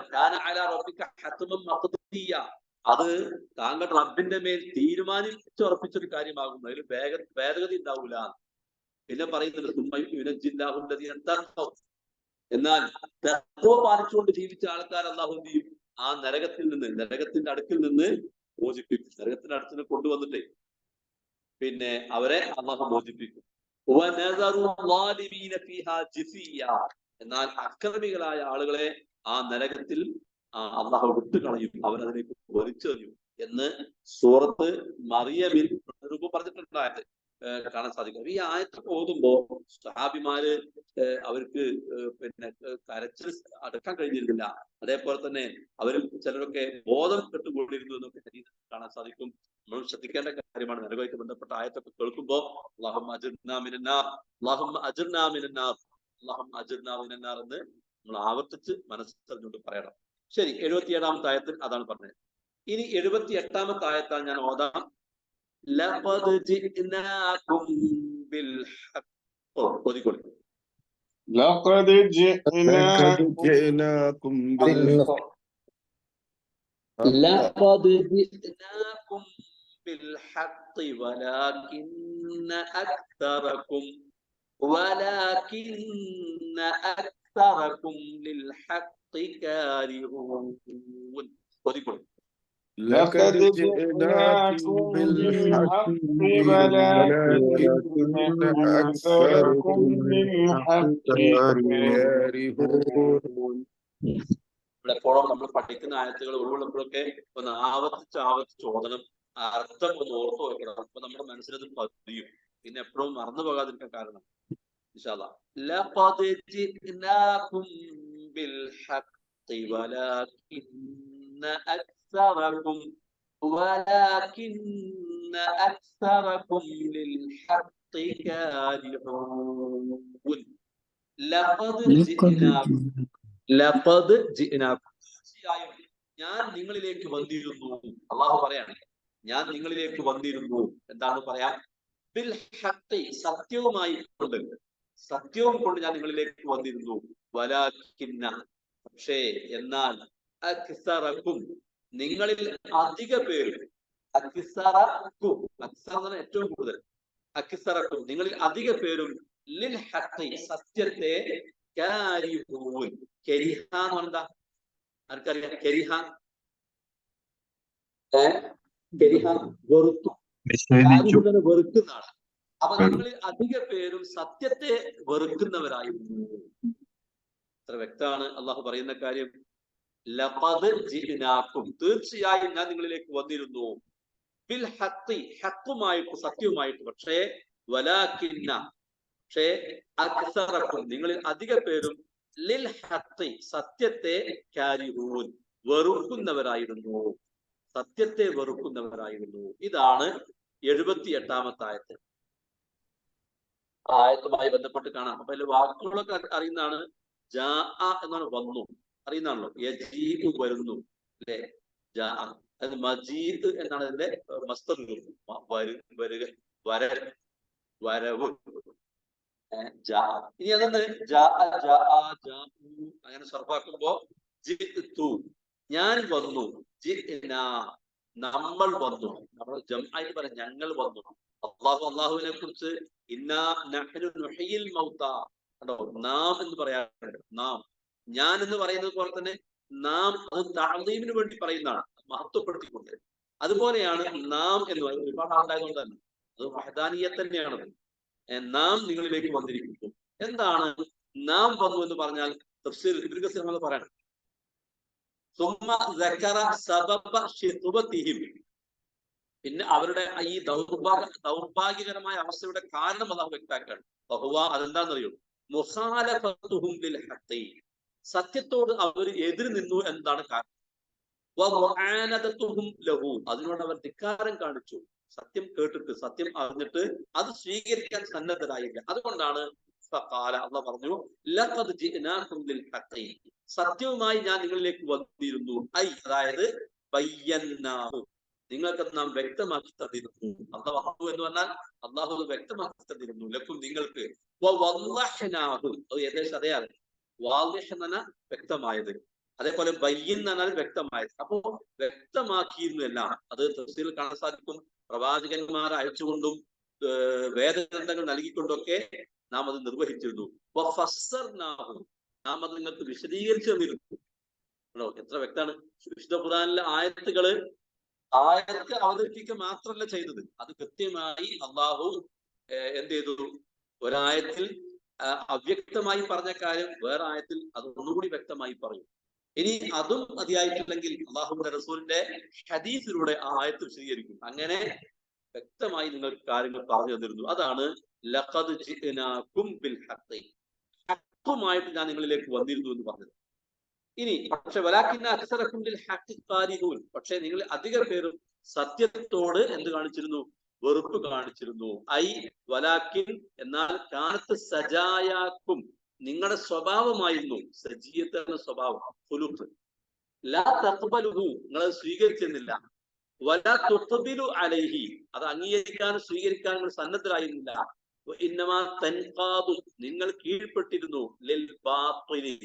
Speaker 3: അത് താങ്കളുടെ റബ്ബിന്റെ മേൽ തീരുമാനിച്ചുറപ്പിച്ചൊരു കാര്യമാകുന്നു, അതിൽ ഭേദഗതി ഉണ്ടാവൂല. പിന്നെ പറയുന്നുണ്ട്, എന്നാൽ തഖ്വ പാലിച്ചുകൊണ്ട് ജീവിച്ച ആൾക്കാർ അള്ളാഹു എന്ത് ചെയ്യും? ആ നരകത്തിൽ നിന്ന്, നരകത്തിന്റെ അടുക്കിൽ നിന്ന് മോചിപ്പിക്കും. നരകത്തിന്റെ അടുത്ത് കൊണ്ടുവന്നിട്ടേ പിന്നെ അവരെ അള്ളാഹു മോചിപ്പിക്കും. എന്നാൽ അക്രമികളായ ആളുകളെ ആ നരകത്തിൽ അള്ളാഹു വിട്ടുകളയും, അവരതിലേക്ക് വലിച്ചെറിയും എന്ന് സൂറത്ത് മറിയമിൽ പറഞ്ഞിട്ടുണ്ടായത് കാണാൻ സാധിക്കും. ഈ ആയത്ത് ഓതുമ്പോ സഹാബിമാര് അവർക്ക് പിന്നെ കരച്ചിൽ അടക്കാൻ കഴിഞ്ഞിരുന്നില്ല. അതേപോലെ തന്നെ അവരിൽ ചിലരൊക്കെ ബോധം കെട്ടുകൊണ്ടിരുന്നു എന്നൊക്കെ കാണാൻ സാധിക്കും. നമ്മൾ ശ്രദ്ധിക്കേണ്ട കാര്യമാണ്. നരകവുമായിട്ട് ബന്ധപ്പെട്ട ആയത്തൊക്കെ കേൾക്കുമ്പോ അല്ലാഹുമ്മ അജിർനാ മിനന്നാർ, അല്ലാഹുമ്മ അജിർനാ മിനന്നാർ, അല്ലാഹുമ്മ അജിർനാ മിനന്നാർ എന്ന് നമ്മൾ ആവർത്തിച്ച് മനസ്സിലാക്കിക്കൊണ്ട് പറയണം. ശരി, 77-ാമത്തെ ആയത്തിൽ അതാണ് പറഞ്ഞത്. ഇനി 78-ാമത്തെ ആയത്താണ് ഞാൻ ഓതാം. ലഖദ് ജിഅ്നാകും ബിൽ ഹഖ്.
Speaker 4: ലഖദ് ജിഅ്നാകും ബിൽ
Speaker 3: ലഖദ് ജിഅ്നാകും ബിൽ ഹഖ് വലാകിന്ന അക്തറകും ലിൽ ഹഖ് കാരിഹൂൻ.
Speaker 4: لقد جئناكم بالحق ولكن أكثركم للحق كارهون.
Speaker 3: എപ്പോഴും നമ്മൾ പഠിക്കുന്ന ആയത്തുകൾ ഒഴിവുള്ളപ്പോഴൊക്കെ ഒന്ന് ആവർത്തിച്ച് ഓതണം, അർത്ഥം ഒന്ന് ഓർത്തു വെക്കണം. അപ്പൊ നമ്മുടെ മനസ്സിലത് പതിയും, പിന്നെ എപ്പോഴും മറന്നു പോകാതിരിക്കാൻ കാരണം. ഇൻഷാ അല്ലാഹ്. ലഖദ് ജിഅ്നാകും ബിൽ ഹഖ് വലാകിന്ന അക്സറകും ലിൽ ഹഖ് കാരിഹൂൻ. ലഖദ് ജിഅ്നാകും, തീർച്ചയായും ഞാൻ നിങ്ങളിലേക്ക് വന്നിരുന്നു. അള്ളാഹു പറയാണ്, ഞാൻ നിങ്ങളിലേക്ക് വന്നിരുന്നു. എന്താണ് പറയാ? ബിൽ ഹഖ്, സത്യവുമായി കൊണ്ട്, സത്യവും കൊണ്ട് ഞാൻ നിങ്ങളിലേക്ക് വന്നിരുന്നു. വലാകിന്ന, പക്ഷേ എന്നാൽ, അക്സറകും, നിങ്ങളിൽ അധിക പേരും, അക്സറകും, അക്സറ ഏറ്റവും കൂടുതൽ, അക്സറകും നിങ്ങളിൽ അധിക പേരും ലിൽ ഹഖ്, സത്യത്തെ കാരിഹൂൻ. കരിഹ എന്ന് പറഞ്ഞാ ആർക്കറിയാം? കരിഹ വെറുത്തു, വെറുക്കുന്നതാണ്. അപ്പൊ നിങ്ങളിൽ അധിക പേരും സത്യത്തെ വെറുക്കുന്നവരായിരുന്നു. അത്ര വ്യക്തമാണ് അള്ളാഹു പറയുന്ന കാര്യം. ലഖദ് ജിഅ്നാകും, തീർച്ചയായും ഞാൻ നിങ്ങളിലേക്ക് വന്നിരുന്നു. ബിൽ ഹഖ്, ഹഖുമായിട്ട്, സത്യവുമായിട്ട്. പക്ഷേ വലാകിന്ന, പക്ഷേ അക്സറക്കും നിങ്ങളിൽ അധിക പേരും ലിൽ ഹഖി സത്യത്തെ കാരിഹൂൻ വെറുക്കുന്നവരായിരുന്നു. സത്യത്തെ വെറുക്കുന്നവരായിരുന്നു. ഇതാണ് 78-ാമത്തെ ആയത്ത്. ആയത്തുമായി ബന്ധപ്പെട്ട് കാണാം. അപ്പൊ അതിൽ വാക്കുകളൊക്കെ അറിയുന്നതാണ്. ജാ എന്നാണ് വന്നു, അറിയുന്നതാണല്ലോ. യജീബ് വരുന്നു, അല്ലെ? ജാ അത് മജീദ് എന്നാണ് അതിന്റെ മസ്തർ. വരിക, വരവ്. ഇനി അതൊന്ന് അങ്ങനെ സർഫാക്കുമ്പോ ഞാൻ വന്നു, നമ്മൾ വന്നു. നമ്മൾ ജംആയിട്ട് പറയാം, ഞങ്ങൾ വന്നു. അള്ളാഹുവിനെ കുറിച്ച് കണ്ടോ, നാം എന്ന് പറയാറുണ്ട്. നാം, ഞാൻ എന്ന് പറയുന്നത് പോലെ തന്നെ നാം അത് തഅദീമിന് വേണ്ടി പറയുന്നതാണ്, മഹത്വപ്പെടുത്തിക്കൊണ്ട്. അതുപോലെയാണ് നാം എന്ന് പറയുന്നത്. ഒരുപാട് ആളുണ്ടായതുകൊണ്ട് തന്നെ അത് വഹദാനിയത്ത് തന്നെയാണത്. നാം നിങ്ങളിലേക്ക് വന്നിരിക്കുന്നു. എന്താണ് നാം വന്നു എന്ന് പറഞ്ഞാൽ? തഫ്സീർ ഇബ്നു കസീർ എന്ന് പറയണം. പിന്നെ അവരുടെ ഈ ദൗർഭാഗ്യകരമായ അവസ്ഥയുടെ കാരണം അല്ലാഹു വ്യക്തമാക്കുകയാണ്. അതെന്താണെന്നറിയോ? മുഖാലഫത്തുഹും ലിൽ ഹഖ്, സത്യത്തോട് അവർ എതിര് നിന്നു എന്നതാണ് കാരണം. ലഹു, അതിനോട് അവർ ധിക്കാരം കാണിച്ചു. സത്യം കേട്ടിട്ട്, സത്യം അറിഞ്ഞിട്ട് അത് സ്വീകരിക്കാൻ സന്നദ്ധരായില്ല. അതുകൊണ്ടാണ് അള്ളാഹു പറഞ്ഞു, ലഖദ് ജിഅനാകും ബിൽ ഹഖ്, സത്യവുമായി ഞാൻ നിങ്ങളിലേക്ക് വന്നിരുന്നു. അതായത് ബയ്യന്നാഹു, നിങ്ങൾക്കത് നാം വ്യക്തമാക്കി തന്നിരുന്നു. അള്ളാഹു എന്ന് പറഞ്ഞാൽ അള്ളാഹു വ്യക്തമാക്കി തന്നിരുന്നു. ലക്കും, നിങ്ങൾക്ക്. വവല്ലഹ്നാഹു, അത് ഏകദേശം അതേ. വാളിഹ് എന്ന് പറഞ്ഞാൽ വ്യക്തമായത്, അതേപോലെ ബയ്യിൻ എന്ന് പറഞ്ഞാൽ വ്യക്തമായത്. അപ്പോ വ്യക്തമാക്കിയിരുന്നു എല്ലാം. അത് തഫ്സീറിൽ കാണാൻ സാധിക്കും. പ്രവാചകന്മാരെ അയച്ചുകൊണ്ടും വേദഗ്രന്ഥങ്ങൾ നൽകിക്കൊണ്ടൊക്കെ നാം അത് നിർവഹിച്ചിരുന്നു. നാം അത് നിങ്ങൾക്ക് വിശദീകരിച്ചു തന്നിരുന്നു. എത്ര വ്യക്തമാണ്! വിശുദ്ധ ഖുർആനിലെ ആയത്ത് അവതരിപ്പിക്കുക മാത്രമല്ല ചെയ്തത്, അത് കൃത്യമായി അള്ളാഹു എന്ത് ചെയ്തു? ഒരായത്തിൽ അവ്യക്തമായി പറഞ്ഞ കാര്യം വേറെ ആയത്തിൽ അത് ഒന്നുകൂടി വ്യക്തമായി പറയും. ഇനി അതും മതിയായിട്ടില്ലെങ്കിൽ അള്ളാഹുവിന്റെ റസൂലിന്റെ ഹദീസിലൂടെ ആ ആയത്ത് വിശദീകരിക്കും. അങ്ങനെ വ്യക്തമായി നിങ്ങൾക്ക് കാര്യങ്ങൾ പറഞ്ഞു തന്നിരുന്നു. അതാണ് ലഖദ് ജിഅനാകും ബിൽ ഹഖ്, ഹഖുമായിട്ട് ഞാൻ നിങ്ങളിലേക്ക് വന്നിരുന്നു എന്ന് പറഞ്ഞത്. ഇനി പക്ഷെ വലാകിന്ന അക്സറകും ലിൽ ഹഖ് കാരിഹൂൻ, പക്ഷെ നിങ്ങൾ അധിക പേരും സത്യത്തോട് എന്ത് കാണിച്ചിരുന്നു? വെറുപ്പ് കാണിച്ചിരുന്നു. വലാകിൻ എന്നാൽ കാനത്ത് സജായാക്കും, നിങ്ങളുടെ സ്വഭാവമായിരുന്നു. സജീയത്ത് എന്ന സ്വഭാവം, ഖുലുഖ്. ലാ തഖ്ബലുഹു, നിങ്ങൾ സ്വീകരിച്ചിരുന്നില്ല. വലാ തുഖ്ബിലു അലൈഹി, അത് അംഗീകരിക്കാനും സ്വീകരിക്കാനും നിങ്ങൾ സന്നദ്ധരായിരുന്നില്ല. ഇന്നമാ തൻഖാദു, നിങ്ങൾ കീഴ്പ്പെട്ടിരുന്നു. ലിൽ ബാത്തിലി,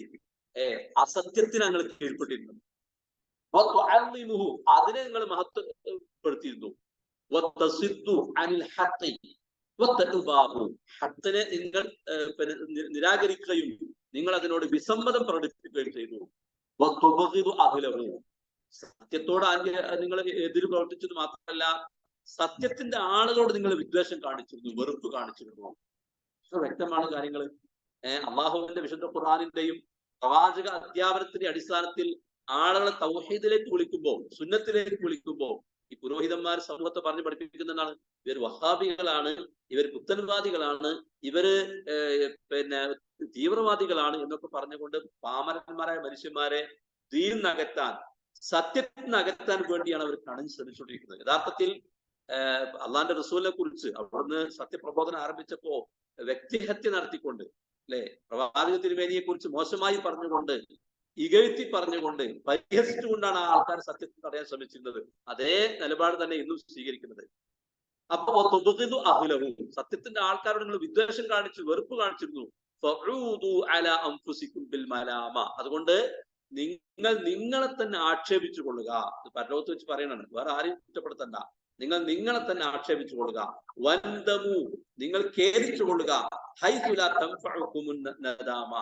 Speaker 3: അസത്യത്തിന് നിങ്ങൾ കീഴ്പ്പെട്ടിരുന്നു. വതുഅല്ലിമുഹു, അതിനെ നിങ്ങൾ മഹത്വപ്പെടുത്തിയിരുന്നു. വതസിദ്ദു അനിൽ ഹഖ് വതഉബാഹു, ഹഖ്നെ നിങ്ങൾ നിരാകരിക്കുകയും നിങ്ങൾ അതിനോട് വിസമ്മതം പ്രകടിപ്പിക്കുകയും ചെയ്തു. വതുബഗിദു അഹ്ലഹു, സത്യത്തോട് നിങ്ങൾ എതിര് പ്രവർത്തിച്ചത് മാത്രമല്ല, സത്യത്തിന്റെ ആളുകളോട് നിങ്ങൾ വിദ്വേഷം കാണിച്ചിരുന്നു, വെറുപ്പ് കാണിച്ചിരുന്നു. വ്യക്തമാണ് കാര്യങ്ങൾ. അള്ളാഹുവിന്റെ വിശുദ്ധ ഖുർആനിന്റെയും പ്രവാചക അധ്യാപനത്തിന്റെ അടിസ്ഥാനത്തിൽ ആളുകളെ തൗഹീദിലേക്ക് വിളിക്കുമ്പോൾ, സുന്നത്തിലേക്ക് വിളിക്കുമ്പോൾ, ഈ പുരോഹിതന്മാർ സമൂഹത്തെ പറഞ്ഞു പഠിപ്പിക്കുന്നതാണ് ഇവർ വഹാബികളാണ്, ഇവർ പുത്തൻവാദികളാണ്, ഇവര് തീവ്രവാദികളാണ് എന്നൊക്കെ പറഞ്ഞുകൊണ്ട് പാമരന്മാരായ മനുഷ്യന്മാരെ ദീനിൽ നകത്താൻ, സത്യത്തിൽ നകത്താൻ വേണ്ടിയാണ് അവർ കാണാൻ ശ്രമിച്ചുകൊണ്ടിരിക്കുന്നത്. യഥാർത്ഥത്തിൽ അള്ളാന്റെ റസൂലിനെ കുറിച്ച് അവിടുന്ന് സത്യപ്രബോധനം ആരംഭിച്ചപ്പോ വ്യക്തിഹത്യ നടത്തിക്കൊണ്ട്, അല്ലെ, പ്രവാചക തിരുമേനിയെ കുറിച്ച് മോശമായി പറഞ്ഞുകൊണ്ട്, ഇകഴ്ത്തി പറഞ്ഞുകൊണ്ട്, പരിഹസിച്ചുകൊണ്ടാണ് ആ ആൾക്കാർ സത്യത്തിൽ തടയാൻ ശ്രമിച്ചിരുന്നത്. അതേ നിലപാട് തന്നെ ഇന്നും സ്വീകരിക്കുന്നത്. അപ്പൊ അഹ്ലഹു, സത്യത്തിന്റെ ആൾക്കാരോട് നിങ്ങൾ വിദ്വേഷം കാണിച്ചു, വെറുപ്പ് കാണിച്ചിരുന്നു. അതുകൊണ്ട് നിങ്ങളെ തന്നെ ആക്ഷേപിച്ചു കൊള്ളുക. പരലോകത്ത് വെച്ച് പറയണാണ്, വേറെ ആരെയും കുറ്റപ്പെടുത്തണ്ട. നിങ്ങളെ തന്നെ ആക്ഷേപിച്ചു കൊള്ളുക. വന്ദമു, നിങ്ങൾ ഖേദിച്ചു കൊള്ളുക. ഹൈസുലാ തൻഫഉകുമുൻ നദാമ,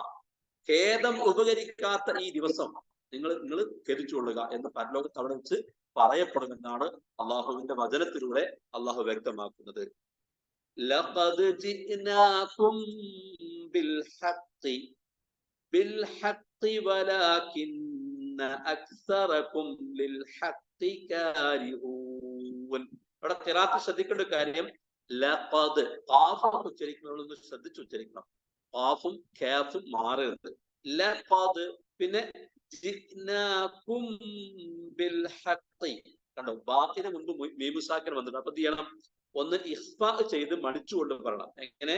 Speaker 3: ഖേദം ഉപകരിക്കാത്ത ഈ ദിവസം നിങ്ങൾ ഖേദിച്ചു കൊള്ളുക എന്ന് പരലോകത്ത് അവിടെ വെച്ച് പറയപ്പെടുമെന്നാണ് അള്ളാഹുവിന്റെ വചനത്തിലൂടെ അള്ളാഹു വ്യക്തമാക്കുന്നത്. ലഖദ് ജിഅനാകും ബിൽ ഹഖ് വലാകിന്ന അക്സറകും ലിൽ ഹഖ് കാരിഹൂൻ. ഇവിടെ ഖിറാഅത്ത് ശ്രദ്ധിക്കേണ്ട കാര്യം, ലഖദ് ഖാഫ് ഉച്ചരിക്കുന്നവരൊന്ന് ശ്രദ്ധിച്ച് ഉച്ചരിക്കണം. ഖാഫും ഖാഫും മാറരുത്. ലഖദ് പിന്നെ ജിനാകും ബിൽ ഹഖ്. കണ്ടോ, ബാക്കിന് മുൻപ് മീമുസാക്കൻ വന്നിട്ടുണ്ട്. അപ്പൊ എന്ത് ചെയ്യണം? ഒന്ന് ഇഖ്ഫാ ചെയ്ത് മടിച്ചുകൊണ്ട് പറയണം. എങ്ങനെ?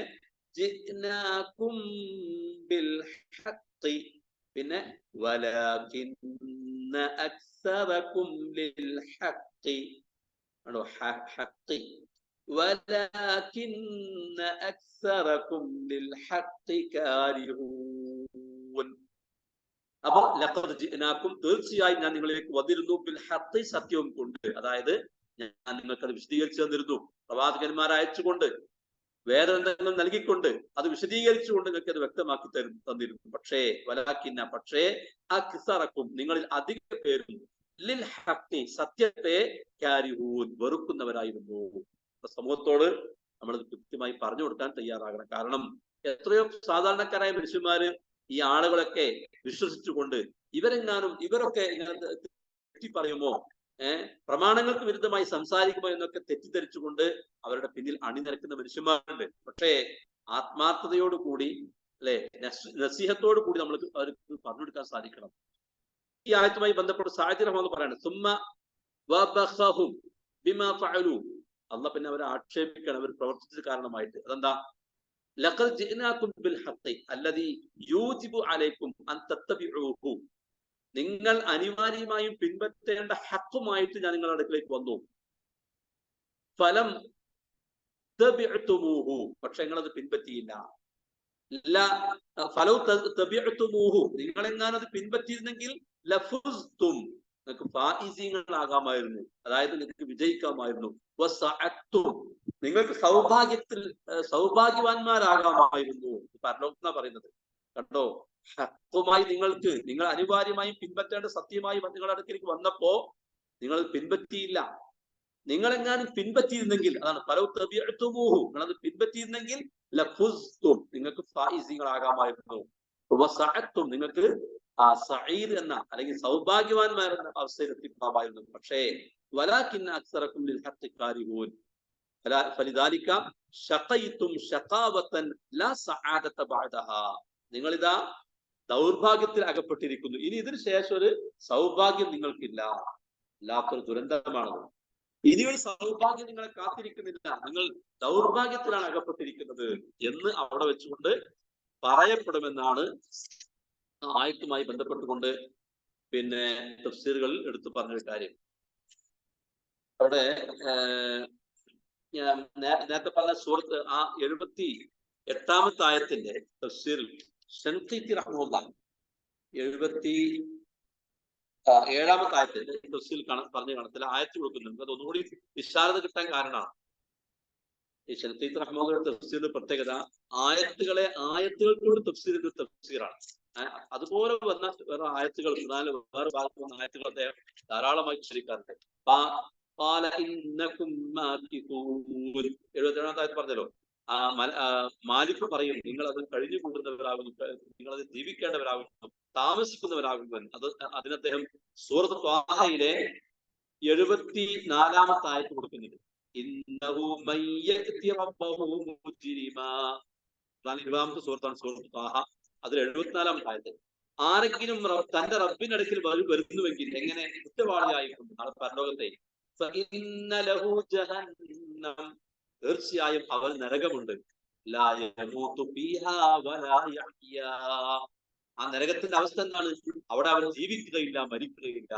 Speaker 3: ജിനാകും ബിൽ ഹഖ്. പിന്നെ വലാകിന്ന അക്സറകും ലിൽ ഹഖ്. കണ്ടോ, ഹഖ്. വലാകിന്ന അക്സറകും ലിൽ ഹഖ് കാരിഹൂൻ. അപ്പൊ ലഖദ് ജിനാകും തീർച്ചയായും ഞാൻ നിങ്ങളിലേക്ക് വന്നിരുന്നു ബിൽ ഹഖ് സത്യവും കൊണ്ട്. അതായത് ഞാൻ നിങ്ങൾക്കത് വിശദീകരിച്ചു തന്നിരുന്നു. പ്രവാചകന്മാരെ അയച്ചുകൊണ്ട് വേറെ എന്തെങ്കിലും നൽകിക്കൊണ്ട് അത് വിശദീകരിച്ചുകൊണ്ട് നിങ്ങൾക്ക് അത് വ്യക്തമാക്കി തന്നിരുന്നു. പക്ഷേ വലാകിന്ന പക്ഷേ അക്സറകും നിങ്ങളിൽ അധിക പേരും ലിൽ ഹഖ് സത്യത്തെ കാരിഹൂൻ വെറുക്കുന്നവരായിരുന്നു. സമൂഹത്തോട് നമ്മൾ കൃത്യമായി പറഞ്ഞു കൊടുക്കാൻ തയ്യാറാകണം. കാരണം എത്രയോ സാധാരണക്കാരായ മനുഷ്യന്മാര് ഈ ആളുകളൊക്കെ വിശ്വസിച്ചുകൊണ്ട് ഇവരൊക്കെ ഇങ്ങനെ തെറ്റി പറയുമോ, പ്രമാണങ്ങൾക്ക് വിരുദ്ധമായി സംസാരിക്കുമോ എന്നൊക്കെ തെറ്റിദ്ധരിച്ചുകൊണ്ട് അവരുടെ പിന്നിൽ അണിനിരക്കുന്ന മനുഷ്യന്മാരുണ്ട്. പക്ഷേ ആത്മാർത്ഥതയോടുകൂടി അല്ലെ, നസീഹത്തോടു കൂടി നമ്മൾക്ക് അവർക്ക് പറഞ്ഞെടുക്കാൻ സാധിക്കണം. ഈ ആയത്തുമായി ബന്ധപ്പെട്ട് സാഹചര്യം എന്ന് പറയുന്നത് സുമ്മ വബഖഹും ബിമാ ഫഅലു. അല്ലാഹ് പിന്നെ അവരെ ആക്ഷേപിക്കണം, അവർ പ്രവർത്തിച്ചത് കാരണമായിട്ട്. അതെന്താ? ലഖദ് ജിനാകും ബിൽ ഹഖ് അല്ലദീ യൂജിബു അലൈക്കും അൻ തത്തബിഊഹു. നിങ്ങൾ അനിവാര്യമായും പിൻപറ്റേണ്ട ഹഖുമായിട്ട് ഞാൻ നിങ്ങളുടെ അടുക്കിലേക്ക് വന്നു. ഫലം തബിഅതുമൂഹു, പക്ഷെ നിങ്ങളത് പിൻപറ്റിയില്ല. ഫലൗ തബിഅതുമൂഹു, നിങ്ങളെങ്ങാനും അത് പിൻപറ്റിയിരുന്നെങ്കിൽ ലഫുസ്തും, നിങ്ങൾക്ക് ഫായിസീങ്ങളാകാമായിരുന്നു, അതായത് നിങ്ങൾക്ക് വിജയിക്കാമായിരുന്നു. വസഅത്തും, നിങ്ങൾക്ക് സൗഭാഗ്യവാന്മാരാകാമായിരുന്നു. പരലോകത്താ പറയുന്നത്. കണ്ടോ, ഹഖുമായി നിങ്ങൾ അനിവാര്യമായും പിൻപറ്റേണ്ട സത്യമായി നിങ്ങളുടെ അടുത്തേക്ക് വന്നപ്പോ നിങ്ങൾ പിൻപറ്റിയില്ല. നിങ്ങളെങ്ങാനും പിൻപറ്റിയിരുന്നെങ്കിൽ, അതാണ് ഫലൗ തബിഅതുമൂഹു, നിങ്ങളത് പിൻപറ്റിയിരുന്നെങ്കിൽ ലഫുസ്തും, നിങ്ങൾക്ക് ഫായിസീങ്ങളാകാമായിരുന്നു. വസഅത്തും, നിങ്ങൾക്ക് ആ സഈദ് എന്ന അല്ലെങ്കിൽ സൗഭാഗ്യവാന്മാരെന്ന അവസ്ഥയിൽ എത്തിപ്പെടാമായിരുന്നു. പക്ഷേ വലാകിന്ന അക്സറകും ലിൽ ഹഖ് കാരിഹൂൻ ഫലിദാലിക ശഖൈതും ശഖാവതൻ ലാ സആദത ബഅദഹാ. നിങ്ങളിതാ ദൗർഭാഗ്യത്തിൽ അകപ്പെട്ടിരിക്കുന്നു, ഇനി ഇതിനു ശേഷം ഒരു സൗഭാഗ്യം നിങ്ങൾക്കില്ല. വല്ലാത്തൊരു ദുരന്തമാണത്. ഇനിയൊരു സൗഭാഗ്യം നിങ്ങളെ കാത്തിരിക്കുന്നില്ല, നിങ്ങൾ ദൗർഭാഗ്യത്തിലാണ് അകപ്പെട്ടിരിക്കുന്നത് എന്ന് അവിടെ വെച്ചുകൊണ്ട് പറയപ്പെടുമെന്നാണ് ആയത്തുമായി ബന്ധപ്പെട്ടുകൊണ്ട് പിന്നെ തഫ്സീറുകളിൽ എടുത്തു പറഞ്ഞൊരു കാര്യം. അവിടെ ഞാൻ നേരത്തെ പറഞ്ഞ സൂറത്ത് ആ 78-ാമത്തെ ആയത്തിന്റെ തഫ്സീറിൽ ശൻഖീത്തി റഹ്മത്തുള്ളാഹി 77-ാമത്തെ ആയത്തിന്റെ തഫ്സീൽ പറഞ്ഞു കാണത്തില്ല, ആയത്ത് കൊടുക്കുന്നുണ്ട്. അത് ഒന്നുകൂടി വിശാലത കിട്ടാൻ കാരണമാണ്. ഈ ശൻഖീത്തി റഹ്മത്തുള്ളാഹിയുടെ തഫ്സീറിന്റെ പ്രത്യേകത ആയത്തുകൾക്കൂടി തഫ്സീറിന്റെ തഫ്സീറാണ്. അതുപോലെ വന്ന വേറെ ആയത്തുകൾ, വേറെ ഭാഗത്ത് വന്ന ആയത്തുകൾ അദ്ദേഹം ധാരാളമായി ഉച്ചരിക്കാറുണ്ട്. 77-ാമത്തെ ആയത്ത് പറഞ്ഞല്ലോ, മാലിക് പറയും നിങ്ങൾ അത് കഴിഞ്ഞു കൂടുന്നവരാകുന്നു, നിങ്ങൾ അത് ജീവിക്കേണ്ടവരാകുന്നു, താമസിക്കുന്നവരാകുന്നു. അതിന് അദ്ദേഹം സൂറത്ത് ത്വാഹയിലെ 74-ാമത്തെ ആയത്ത് കൊടുക്കുന്നുണ്ട്. ഇന്നഹു മയ്യഅതി റബ്ബഹു മുജ്രിമാ. 20-ാമത്തെ സൂറത്താണ് സൂറത്ത് ത്വാഹ. അതിൽ 74-ാമത്തെ ആയത്ത്. ആരെങ്കിലും തന്റെ റബ്ബിന്റെ അടുക്കൽ വരുന്നുവെങ്കിൽ, എങ്ങനെ? കുറ്റവാളിയായിക്കൊണ്ട് നാളെ പരലോകത്തെ, തീർച്ചയായും അവൻ നരകമുണ്ട്. ആ നരകത്തിന്റെ അവസ്ഥ എന്താണ്? അവിടെ അവൻ ജീവിക്കുകയില്ല, മരിക്കുകയില്ല.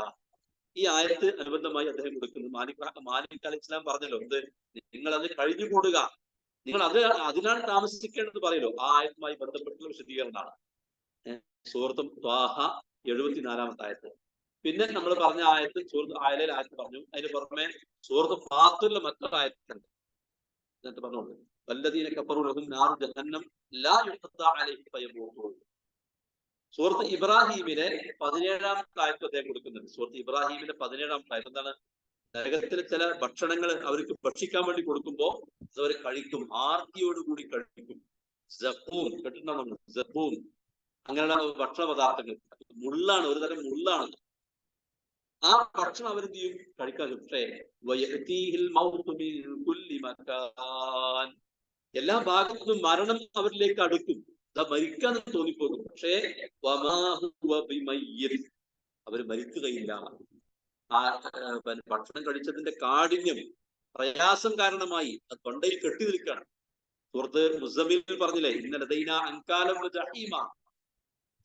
Speaker 3: ഈ ആയത്ത് അനുബന്ധമായി അദ്ദേഹം കൊടുക്കുന്നു. മാലിക് അലൈഹി ഇസ്ലാം പറഞ്ഞല്ലോ, എന്ത്? നിങ്ങൾ അത് കഴിഞ്ഞുകൂടുക, നിങ്ങൾ അതിനാണ് താമസിക്കേണ്ടത് പറയല്ലോ. ആ ആയത്തുമായി ബന്ധപ്പെട്ടുള്ള വിശദീകരണമാണ് സൂറത്ത് ത്വാഹ 74-ാമത്തെ ആയത്ത്. പിന്നെ നമ്മൾ പറഞ്ഞ ആയത്ത് സൂറത്ത് ആയലയിൽ ആയത്ത് പറഞ്ഞു. അതിന് പുറമെ സൂറത്ത് ഫാത്തിറിലെ മറ്റൊരു ആയത്തുണ്ട്. എന്നിട്ട് പറഞ്ഞോളൂ, വല്ലദീന കഫറൂ ലഹും നാറു ജഹന്നം ലാ യുഖ്താ അലൈഹിം ഫയമൂതൂൻ. സൂറത്ത് ഇബ്രാഹീമിലെ 17-ാമത്തെ ആയത്ത് അദ്ദേഹം കൊടുക്കുന്നുണ്ട്. സൂറത്ത് ഇബ്രാഹീമിലെ 17-ാമത്തെ ആയത്ത് എന്താണ്? നരകത്തിൽ ചില ഭക്ഷണങ്ങൾ അവർക്ക് ഭക്ഷിക്കാൻ വേണ്ടി കൊടുക്കുമ്പോൾ അതവർ കഴിക്കും, ആർത്തിയോടുകൂടി കഴിക്കും. സഖൂം കേട്ടിട്ടുണ്ടോ നമ്മൾ? സഖൂം അങ്ങനെയുള്ള ഭക്ഷണ പദാർത്ഥങ്ങൾ മുള്ളാണ്, ഒരു തരം മുള്ളാണ്. ആ ഭക്ഷണം അവരെന്ത് ചെയ്യും? കഴിക്കാൻ. പക്ഷേ എല്ലാ ഭാഗത്തും മരണം അവരിലേക്ക് അടുക്കും. മരിക്കാന്ന് തോന്നിപ്പോകും. പക്ഷേ അവർ മരിക്കുകയില്ല. ആ ഭക്ഷണം കഴിച്ചതിന്റെ കാഠിന്യം, പ്രയാസം കാരണമായി അത് തൊണ്ടയിൽ കെട്ടി നിൽക്കുകയാണ്. സുഹൃത്ത് മുസമ്മിൽ പറഞ്ഞില്ലേ, ഇന്നലതൈന അൻകാലം ജഹീമ,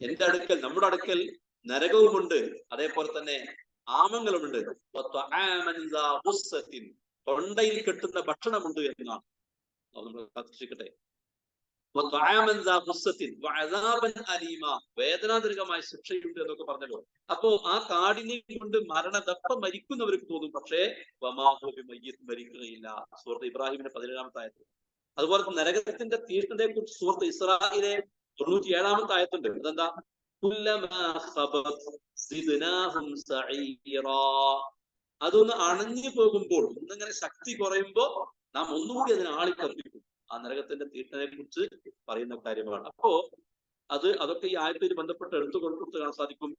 Speaker 3: എന്റെ അടുക്കൽ, നമ്മുടെ അടുക്കൽ നരകവുമുണ്ട്, അതേപോലെ തന്നെ ആമങ്ങളുമുണ്ട്, തൊണ്ടയിൽ കെട്ടുന്ന ഭക്ഷണമുണ്ട് എന്നാണ്. നമ്മൾ കാത്തിരിക്കട്ടെ. വേദനാജനകമായ ശിക്ഷയുണ്ട് എന്നൊക്കെ പറഞ്ഞല്ലോ. അപ്പോ ആ കാഠിന്യം കൊണ്ട് മരണദപ്പം മരിക്കുന്നവർക്ക് തോന്നും, പക്ഷേ മരിക്കുകയില്ല. സൂറത്ത് ഇബ്രാഹിമിന്റെ 17-ാമത്തെ ആയത്ത്. അതുപോലെ നരകത്തിന്റെ തീഷ്ണതയെ കുറിച്ച് സൂറത്ത് ഇസ്രായിലെ 97-ാമത്തെ ആയത്തുണ്ട്. അതെന്താ? അതൊന്ന് അണഞ്ഞു പോകുമ്പോൾ, ഒന്നിങ്ങനെ ശക്തി കുറയുമ്പോ നാം ഒന്നുകൂടി അതിനെ ആളിക്കത്തിക്കും. ആ നരകത്തിന്റെ തീഷ്ണതയെ കുറിച്ച് പറയുന്ന കാര്യമാണ്. അപ്പോ അതൊക്കെ ഈ ആയത്തിൽ ബന്ധപ്പെട്ട് എടുത്തു കൊടുത്ത് കാണാൻ സാധിക്കും.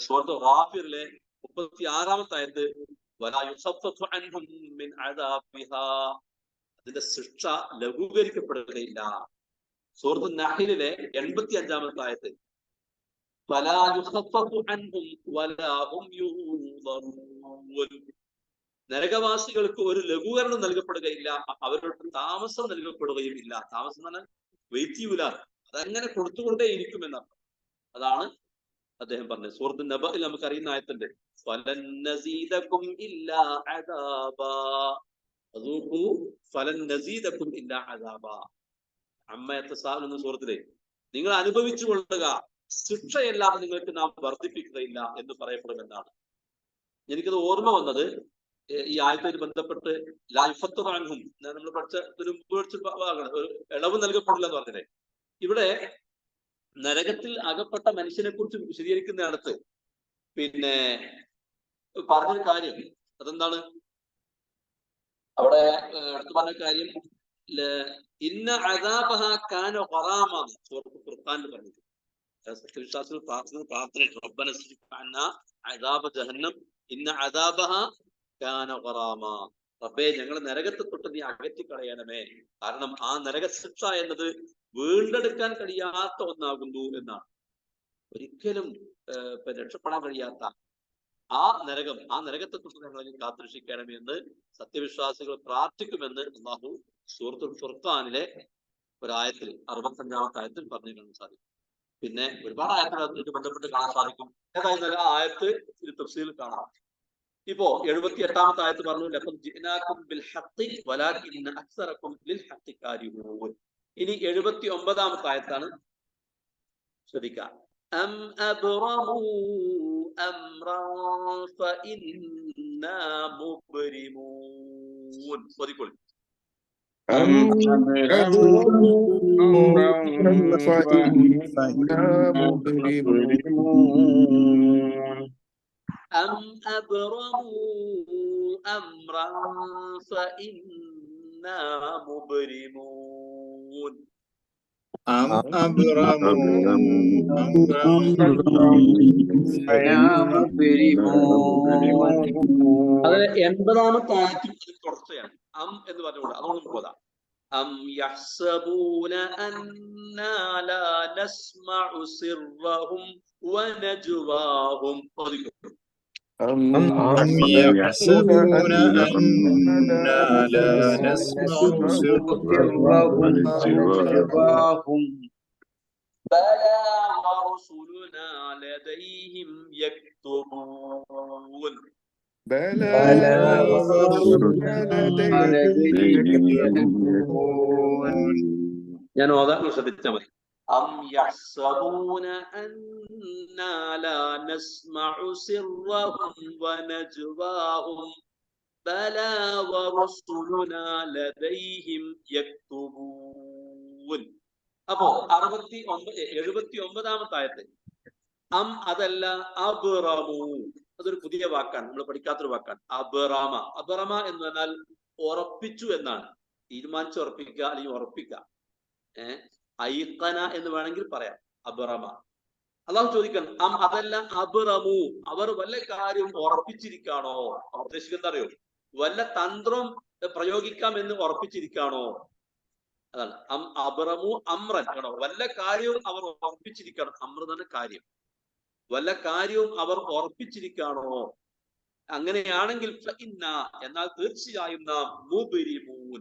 Speaker 3: സൂറത്ത് ഗാഫിറിലെ 36-ാമത്തെ ആയത്ത്, അതിന്റെ ശിക്ഷ ലഘൂകരിക്കപ്പെടുകയില്ല. സൂറത്ത് നഹ്ലിലെ 85-ാമത്തെ ആയത്ത്, നരകവാസികൾക്ക് ഒരു ലഘൂകരണം നൽകപ്പെടുകയില്ല, അവരോട് താമസം നൽകപ്പെടുകയും ഇല്ല. താമസം എന്ന് പറഞ്ഞാൽ വെയിറ്റ് ചെയ്യൂല, അതങ്ങനെ കൊടുത്തുകൊണ്ടേ ഇരിക്കുമെന്നാണ്. അതാണ് അദ്ദേഹം പറഞ്ഞത്. സൂറത്ത് നബയിൽ നമുക്ക് അറിയുന്ന ആയത്തുണ്ട്, എന്ന സൂറത്തിലെ, നിങ്ങൾ അനുഭവിച്ചു കൊള്ളുക, ശിക്ഷയല്ലാതെ നിങ്ങൾക്ക് നാം വർദ്ധിപ്പിക്കുകയില്ല എന്ന് പറയപ്പെടുമെന്നാണ്. എനിക്കത് ഓർമ്മ വന്നത് ഈ ആയത്തുമായി ബന്ധപ്പെട്ട് ലൈഫത്തുറാൻഹും നമ്മൾ പഠിച്ച ഒരു ഇളവ് നൽകപ്പെടില്ല എന്ന് പറഞ്ഞില്ലേ. ഇവിടെ നരകത്തിൽ അകപ്പെട്ട മനുഷ്യനെ കുറിച്ച് വിശദീകരിക്കുന്ന അടുത്ത് പിന്നെ പറഞ്ഞ കാര്യം അതെന്താണ്? അവിടെ അടുത്ത് പറഞ്ഞ കാര്യം ഇന്ന അദാബഹ കാന ഖറാമാണ് സൂറത്തുൽ ഖുർആനിൽ പറഞ്ഞത്. സത്യവിശ്വാസികൾ പ്രാർത്ഥന റബ്ബന സ്രിഫ് അന്നാ അദാബ ജഹന്നം ഇന്ന അദാബഹ കാന ഖറാമ. റബ്ബേ, ഞങ്ങളെ നരകത്തെ തൊട്ട് നീ അകറ്റിക്കളയണമേ, കാരണം ആ നരകശിക്ഷ എന്നത് വീണ്ടെടുക്കാൻ കഴിയാത്ത ഒന്നാകുന്നു എന്നാണ്. ഒരിക്കലും രക്ഷപ്പെടാൻ കഴിയാത്ത ആ നരകത്തെ തൊട്ട് ഞങ്ങളെ കാത്തുരക്ഷിക്കണമേ എന്ന് സത്യവിശ്വാസികൾ പ്രാർത്ഥിക്കുമെന്ന് അല്ലാഹു സൂറത്തുൽ ഫുർഖാനിലെ ഒരായത്തിൽ 65-ാമത്തെ ആയത്തിൽ പറഞ്ഞു കാണാൻ സാധിക്കും. പിന്നെ ഒരുപാട് ആയത്തുകൾ അതിന് ബന്ധപ്പെട്ട് കാണാൻ സാധിക്കും. ഏതായിരുന്നാലും ആ ആയത്ത് ഇത് തഫ്സീറിൽ കാണാം. ഇപ്പോ 78-ാമത്തെ ആയത്ത് പറഞ്ഞു, ഇനി 79-ാമത്തെ ആയത്താണ്. ശ്രദ്ധിക്കാം. അതിലെ 80-ാമത്തെ ആയത്തിൽ തുടർച്ചയാണ് എന്ന് പറഞ്ഞുകൊണ്ട് അതുകൊണ്ട് പോതാ. أم يحسبون أنا لا نسمع سرهم ونجواهم.
Speaker 4: أم يحسبون أنا لا نسمع سرهم ونجواهم
Speaker 3: بلى ورسلنا لديهم يكتبون. ഞാൻ ഓതാൻ ശ്രദ്ധിച്ചാൽ മതി. أم يحسبون أنا لا نسمع سرهم ونجواهم بلى ورسلنا لديهم يكتبون. അപ്പോ 79-ാമത്തെ ആയത്ത് അതല്ല അബ്റമു, അതൊരു പുതിയ വാക്കാണ്, നമ്മൾ പഠിക്കാത്തൊരു വാക്കാണ്. അബ്റമ എന്ന് പറഞ്ഞാൽ ഉറപ്പിച്ചു എന്നാണ്. തീരുമാനിച്ച് ഉറപ്പിക്കുക അല്ലെങ്കിൽ ഉറപ്പിക്കുക. ഐഖന എന്ന് വേണമെങ്കിൽ പറയാം. അബ്റമ അള്ളാഹു ചോദിക്കണം അതല്ല അബ്റമു അവർ വല്ല കാര്യവും ഉറപ്പിച്ചിരിക്കാണോ? ഉദ്ദേശിക്കുന്നത് അറിയോ? വല്ല തന്ത്രം പ്രയോഗിക്കാം എന്ന് ഉറപ്പിച്ചിരിക്കാണോ? അതാണ് അബ്റമു അമ്രൻ ആണോ? വല്ല കാര്യവും അവർ ഉറപ്പിച്ചിരിക്കണം. അമ്ര തന്നെ കാര്യം. വല്ല കാര്യവും അവർ ഉറപ്പിച്ചിരിക്കാണോ? അങ്ങനെയാണെങ്കിൽ എന്നാൽ തീർച്ചയായും നാം മുബരിമൂൻ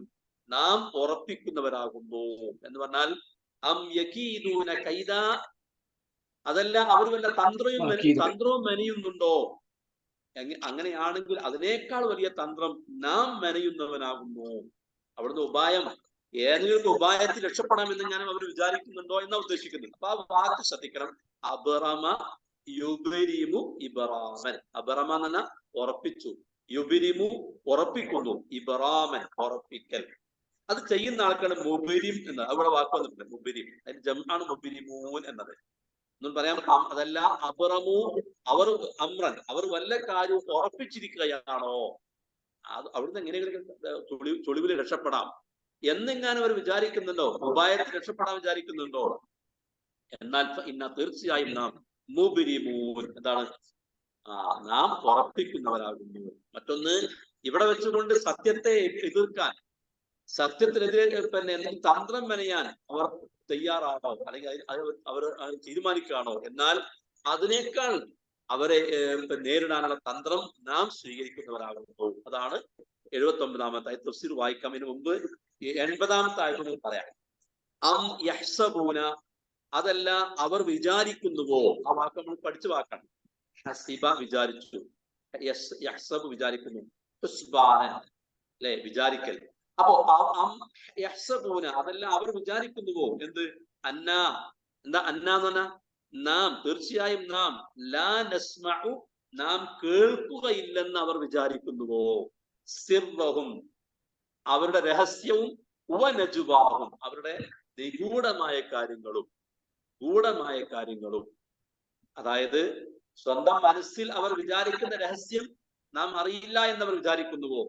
Speaker 3: നാം ഉറപ്പിക്കുന്നവരാകുന്നു എന്ന് പറഞ്ഞാൽ യകീദൂന കൈദ അതല്ല അവർ വല്ല തന്ത്രവും മെനയുന്നുണ്ടോ? അങ്ങനെയാണെങ്കിൽ അതിനേക്കാൾ വലിയ തന്ത്രം നാം മെനയുന്നവനാകുന്നു. അവിടുന്ന് ഉപായം ഏതെങ്കിലും ഉപായത്തിൽ രക്ഷപ്പെടാമെന്ന് ഞാൻ അവർ വിചാരിക്കുന്നുണ്ടോ എന്നാ ഉദ്ദേശിക്കുന്നത്. അപ്പൊ ആ വാക്ക് ശ്രദ്ധിക്കണം. അബ്റമ യുബരിമു ഇബ്റാമൻ. അബ്റമ എന്ന് പറഞ്ഞാൽ ഉറപ്പിച്ചു, യുബരിമു ഉറപ്പിക്കുന്നു, ഇബ്റാമൻ ഉറപ്പിക്കൽ. അത് ചെയ്യുന്ന ആൾക്കാണ് മുബരിം എന്ന് അവിടെ വാക്ക് വന്നിട്ടുണ്ട്. മുബരിം അതിന് ജംആണ് മുബരിമൂൻ എന്നത്. ഒന്നും പറയാൻ അതല്ല അബ്റമു അവർ അമ്രൻ അവർ വല്ല കാര്യവും ഉറപ്പിച്ചിരിക്കുകയാണോ? അത് അവിടുന്ന് എങ്ങനെയെങ്കിലും ചൊളിവിൽ രക്ഷപ്പെടാം എന്നെങ്ങാനും അവർ വിചാരിക്കുന്നുണ്ടോ? ഉപായത്തിൽ രക്ഷപ്പെടാൻ വിചാരിക്കുന്നുണ്ടോ? എന്നാൽ തീർച്ചയായും നാം മുബരിമൂൻ എന്താണ്? നാം ഉറപ്പിക്കുന്നവരാകുന്നു. മറ്റൊന്ന് ഇവിടെ വെച്ചുകൊണ്ട് സത്യത്തെ എതിർക്കാൻ, സത്യത്തിനെതിരെ എന്തെങ്കിലും തന്ത്രം മെനയാൻ അവർ തയ്യാറാണോ? അല്ലെങ്കിൽ അവർ തീരുമാനിക്കുകയാണോ? എന്നാൽ അതിനേക്കാൾ അവരെ നേരിടാനുള്ള തന്ത്രം നാം സ്വീകരിക്കുന്നവരാകുന്നു. അതാണ് 79-ാമത്തെ ആയത്ത്. തഫ്സീർ വായിക്കാം. ഇതിനു മുമ്പ് 80-ാമത്തെ ആയത്ത് പറയാം. യഹ്സബൂന അതല്ല അവർ വിചാരിക്കുന്നുവോ? ആ വാക്ക് നമ്മൾ പഠിച്ചു വാക്കാണ്. ഹസിബ വിചാരിച്ചു, യഹ്സബ് വിചാരിക്കുന്നു, ഹുസ്ബാനൻ അല്ലെ വിചാരിക്കൽ. അപ്പോ യഹ്സബൂന അതല്ല അവർ വിചാരിക്കുന്നുവോ? എന്ത്? എന്താ അന്ന എന്ന് പറഞ്ഞാ നാം, തീർച്ചയായും നാം, ലാ നസ്മഉ നാം കേൾക്കുകയില്ലെന്ന് അവർ വിചാരിക്കുന്നുവോ? സിർറഹും അവരുടെ രഹസ്യവും, വനജുവാഹും അവരുടെ നിഗൂഢമായ കാര്യങ്ങളും. അതായത് സ്വന്തം മനസ്സിൽ അവർ വിചാരിക്കുന്ന രഹസ്യം നാം അറിയില്ല എന്നവർ വിചാരിക്കുന്നുവോ?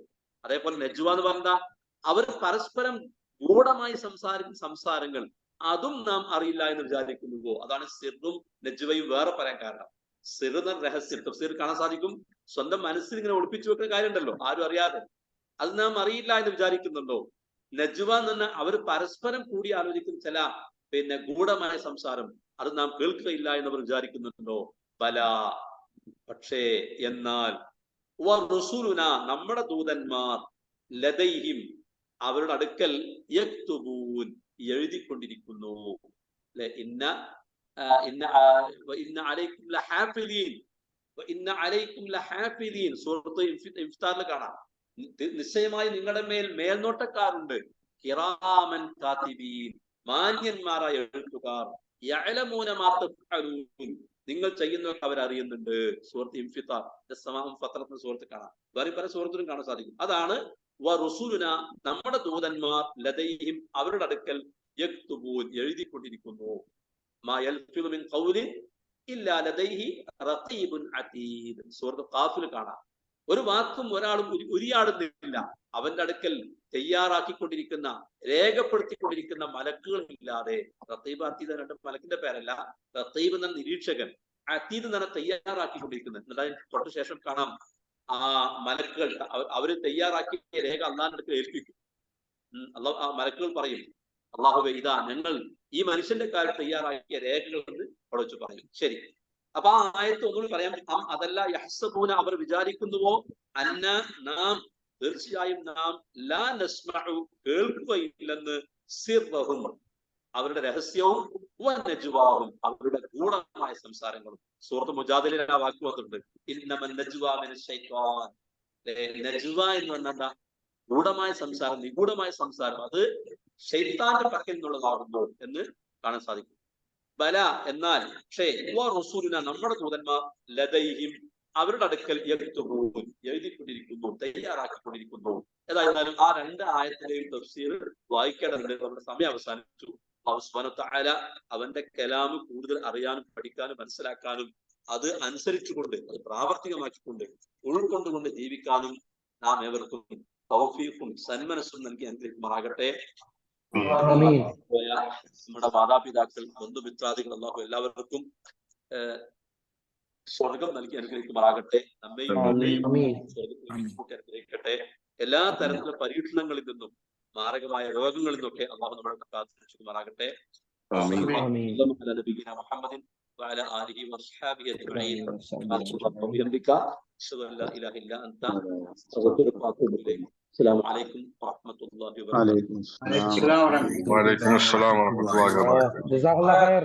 Speaker 3: അതേപോലെ നജ്വ എന്ന് പറഞ്ഞാ അവർ പരസ്പരം ഗൂഢമായി സംസാരിക്കുന്ന സംസാരങ്ങൾ, അതും നാം അറിയില്ല എന്ന് വിചാരിക്കുന്നുവോ? അതാണ് സിറും നജ്വയും വേറെ പറയാൻ കാരണം. സിർ എന്ന രഹസ്യം തഫ്സീർ കാണാൻ സാധിക്കും. സ്വന്തം മനസ്സിൽ ഇങ്ങനെ ഒളിപ്പിച്ചു വെക്കുന്ന കാര്യമുണ്ടല്ലോ, ആരും അറിയാതെ, അത് നാം അറിയില്ല എന്ന് വിചാരിക്കുന്നുണ്ടോ? നജ്വ എന്ന് പറഞ്ഞാൽ അവർ പരസ്പരം കൂടി ആലോചിക്കുന്ന ചില ഗൂഢമായ സംസാരം, അത് നാം കേൾക്കുകയില്ല എന്നവർ വിചാരിക്കുന്നുണ്ടോ? ബല പക്ഷേ എന്നാൽ വറുസുലുന നമ്മുടെ ദൂതന്മാർ ലദൈഹിം അവരുടെ അടുക്കൽ യക്തുബൂൻ എഴുതിക്കൊണ്ടിരിക്കുന്നു. അല്ലെ? ഇന്ന അലൈക്കും ലഹാഫിലീൻ സൂറത്ത് ഇഫ്താറിൽ കാണാം. നിശ്ചയമായി നിങ്ങളുടെ മേൽനോട്ടക്കാരുണ്ട്. കിറാമൻ കാതിബീൻ മാന്യന്മാരായ എഴുത്തുകാർ. യഅലമൂന മാ തഫ്അലൂൻ നിങ്ങൾ ചെയ്യുന്നതൊക്കെ അവരറിയുന്നുണ്ട്. സൂറത്ത് ഇൻഫിത്താർ ഫത്രത്ത് സൂറത്ത് കാണാം. വേറെ പല സൂറത്തിലും കാണാൻ സാധിക്കും. അതാണ് വറുസുലുന നമ്മുടെ ദൂതന്മാർ ലദൈഹിം അവരുടെ അടുക്കൽ യക്തുബൂൻ എഴുതിക്കൊണ്ടിരിക്കുന്നു. മാ യൽഫിദു മിൻ ഖൗലിൻ ഇല്ലാ ലദൈഹി റഖീബുൻ അതീദ് സൂറത്ത് ഖാഫിൽ കാണാം. ഒരു വാക്കും ഒരാളും ഉരിയാടുന്നില്ല, അവന്റെ അടുക്കൽ തയ്യാറാക്കിക്കൊണ്ടിരിക്കുന്ന, രേഖപ്പെടുത്തിക്കൊണ്ടിരിക്കുന്ന മലക്കുകൾ ഇല്ലാതെ. റഖീബ് അതീദ് രണ്ട് മലക്കിന്റെ പേരല്ല. റഖീബ് എന്ന നിരീക്ഷകൻ, അതീദ് എന്ന തയ്യാറാക്കിക്കൊണ്ടിരിക്കുന്നത്. എന്നിട്ട് തൊട്ട് ശേഷം കാണാം ആ മലക്കുകൾ അവര് തയ്യാറാക്കിയ രേഖ അള്ളാഹിന്റെ അടുക്കൽ ഏൽപ്പിക്കും. ആ മലക്കുകൾ പറയും, അള്ളാഹുവേ ഇതാ ഞങ്ങൾ ഈ മനുഷ്യന്റെ കാലത്ത് തയ്യാറാക്കിയ രേഖകൾ എന്ന് അവിടെ വെച്ച് പറയും. ശരി, അപ്പൊ ആ ആയത്ത് ഒന്നുകൂടി പറയാം. അതല്ല യഹ്സബൂന അവർ വിചാരിക്കുന്നുവോ? അന്ന നാം, തീർച്ചയായും നാം, ലാ നസ്മഉ കേൾക്കുകയില്ലെന്ന്, സിർറഹും അവരുടെ രഹസ്യവും, വനജ്വാഹും അവരുടെ ഗൂഢമായ സംസാരങ്ങളും. സൂറത്ത് മുജാദിലിൽ ആ വാക്ക് വന്നിട്ടുണ്ട്, ഇന്നമൻ നജ്വാ മിനശ് ശൈത്വാൻ. നജ്വ എന്ന് പറഞ്ഞാൽ ഗൂഢമായ സംസാരം, നിഗൂഢമായ സംസാരം, അത് ശൈത്താന്റെ പക്കൽ നിന്നുള്ളതാകുന്നു എന്ന് കാണാൻ സാധിക്കും. ബല എന്നാൽ പക്ഷേ റസൂലുന നമ്മുടെ ദൂതന്മാർ ലദൈഹിം അവരുടെ അടുക്കൽ യക്തുബൂൻ എഴുതിക്കൊണ്ടിരിക്കുന്നു, തയ്യാറാക്കിക്കൊണ്ടിരിക്കുന്നു. ഏതായിരുന്നാലും ആ രണ്ട് ആയത്തിലെയും തഫ്സീർ വായിക്കേണ്ടതുണ്ട്. നമ്മുടെ സമയം അവസാനിച്ചു. അല്ലാഹു സുബ്ഹാനഹു വ തആല അവന്റെ കലാമ് കൂടുതൽ അറിയാനും പഠിക്കാനും മനസ്സിലാക്കാനും അത് അനുസരിച്ചുകൊണ്ട്, അത് പ്രാവർത്തികമാക്കിക്കൊണ്ട്, ഉൾക്കൊണ്ടുകൊണ്ട് ജീവിക്കാനും നാം ഏവർക്കും തൗഫീഖും സന്മനസ്സും നൽകി അനുഗ്രഹിക്കുമാറാകട്ടെ. നമ്മുടെ മാതാപിതാക്കൾ, ബന്ധുമിത്രാദികൾ, അല്ലാഹു എല്ലാവർക്കും
Speaker 1: സ്വർഗം നൽകി അനുഗ്രഹിക്കുമാറാകട്ടെ. നമ്മയും സ്വർഗത്തിൽ അനുഗ്രഹിക്കട്ടെ. എല്ലാ തരത്തിലുള്ള പരീക്ഷണങ്ങളിൽ നിന്നും മാരകമായ രോഗങ്ങളിൽ നിന്നൊക്കെ അള്ളാഹു നമ്മളെ കാത്തുരക്ഷിക്കുമാറാകട്ടെ. മുഹമ്മദിൻ وعلى آله وصحبه أجمعين. بحمدك أشهد أن لا إله إلا أنت أستغفرك وأتوب إليك. السلام عليكم ورحمة الله وبركاته.
Speaker 2: وعليكم السلام
Speaker 4: ورحمة الله وبركاته.
Speaker 5: جزاك الله خير.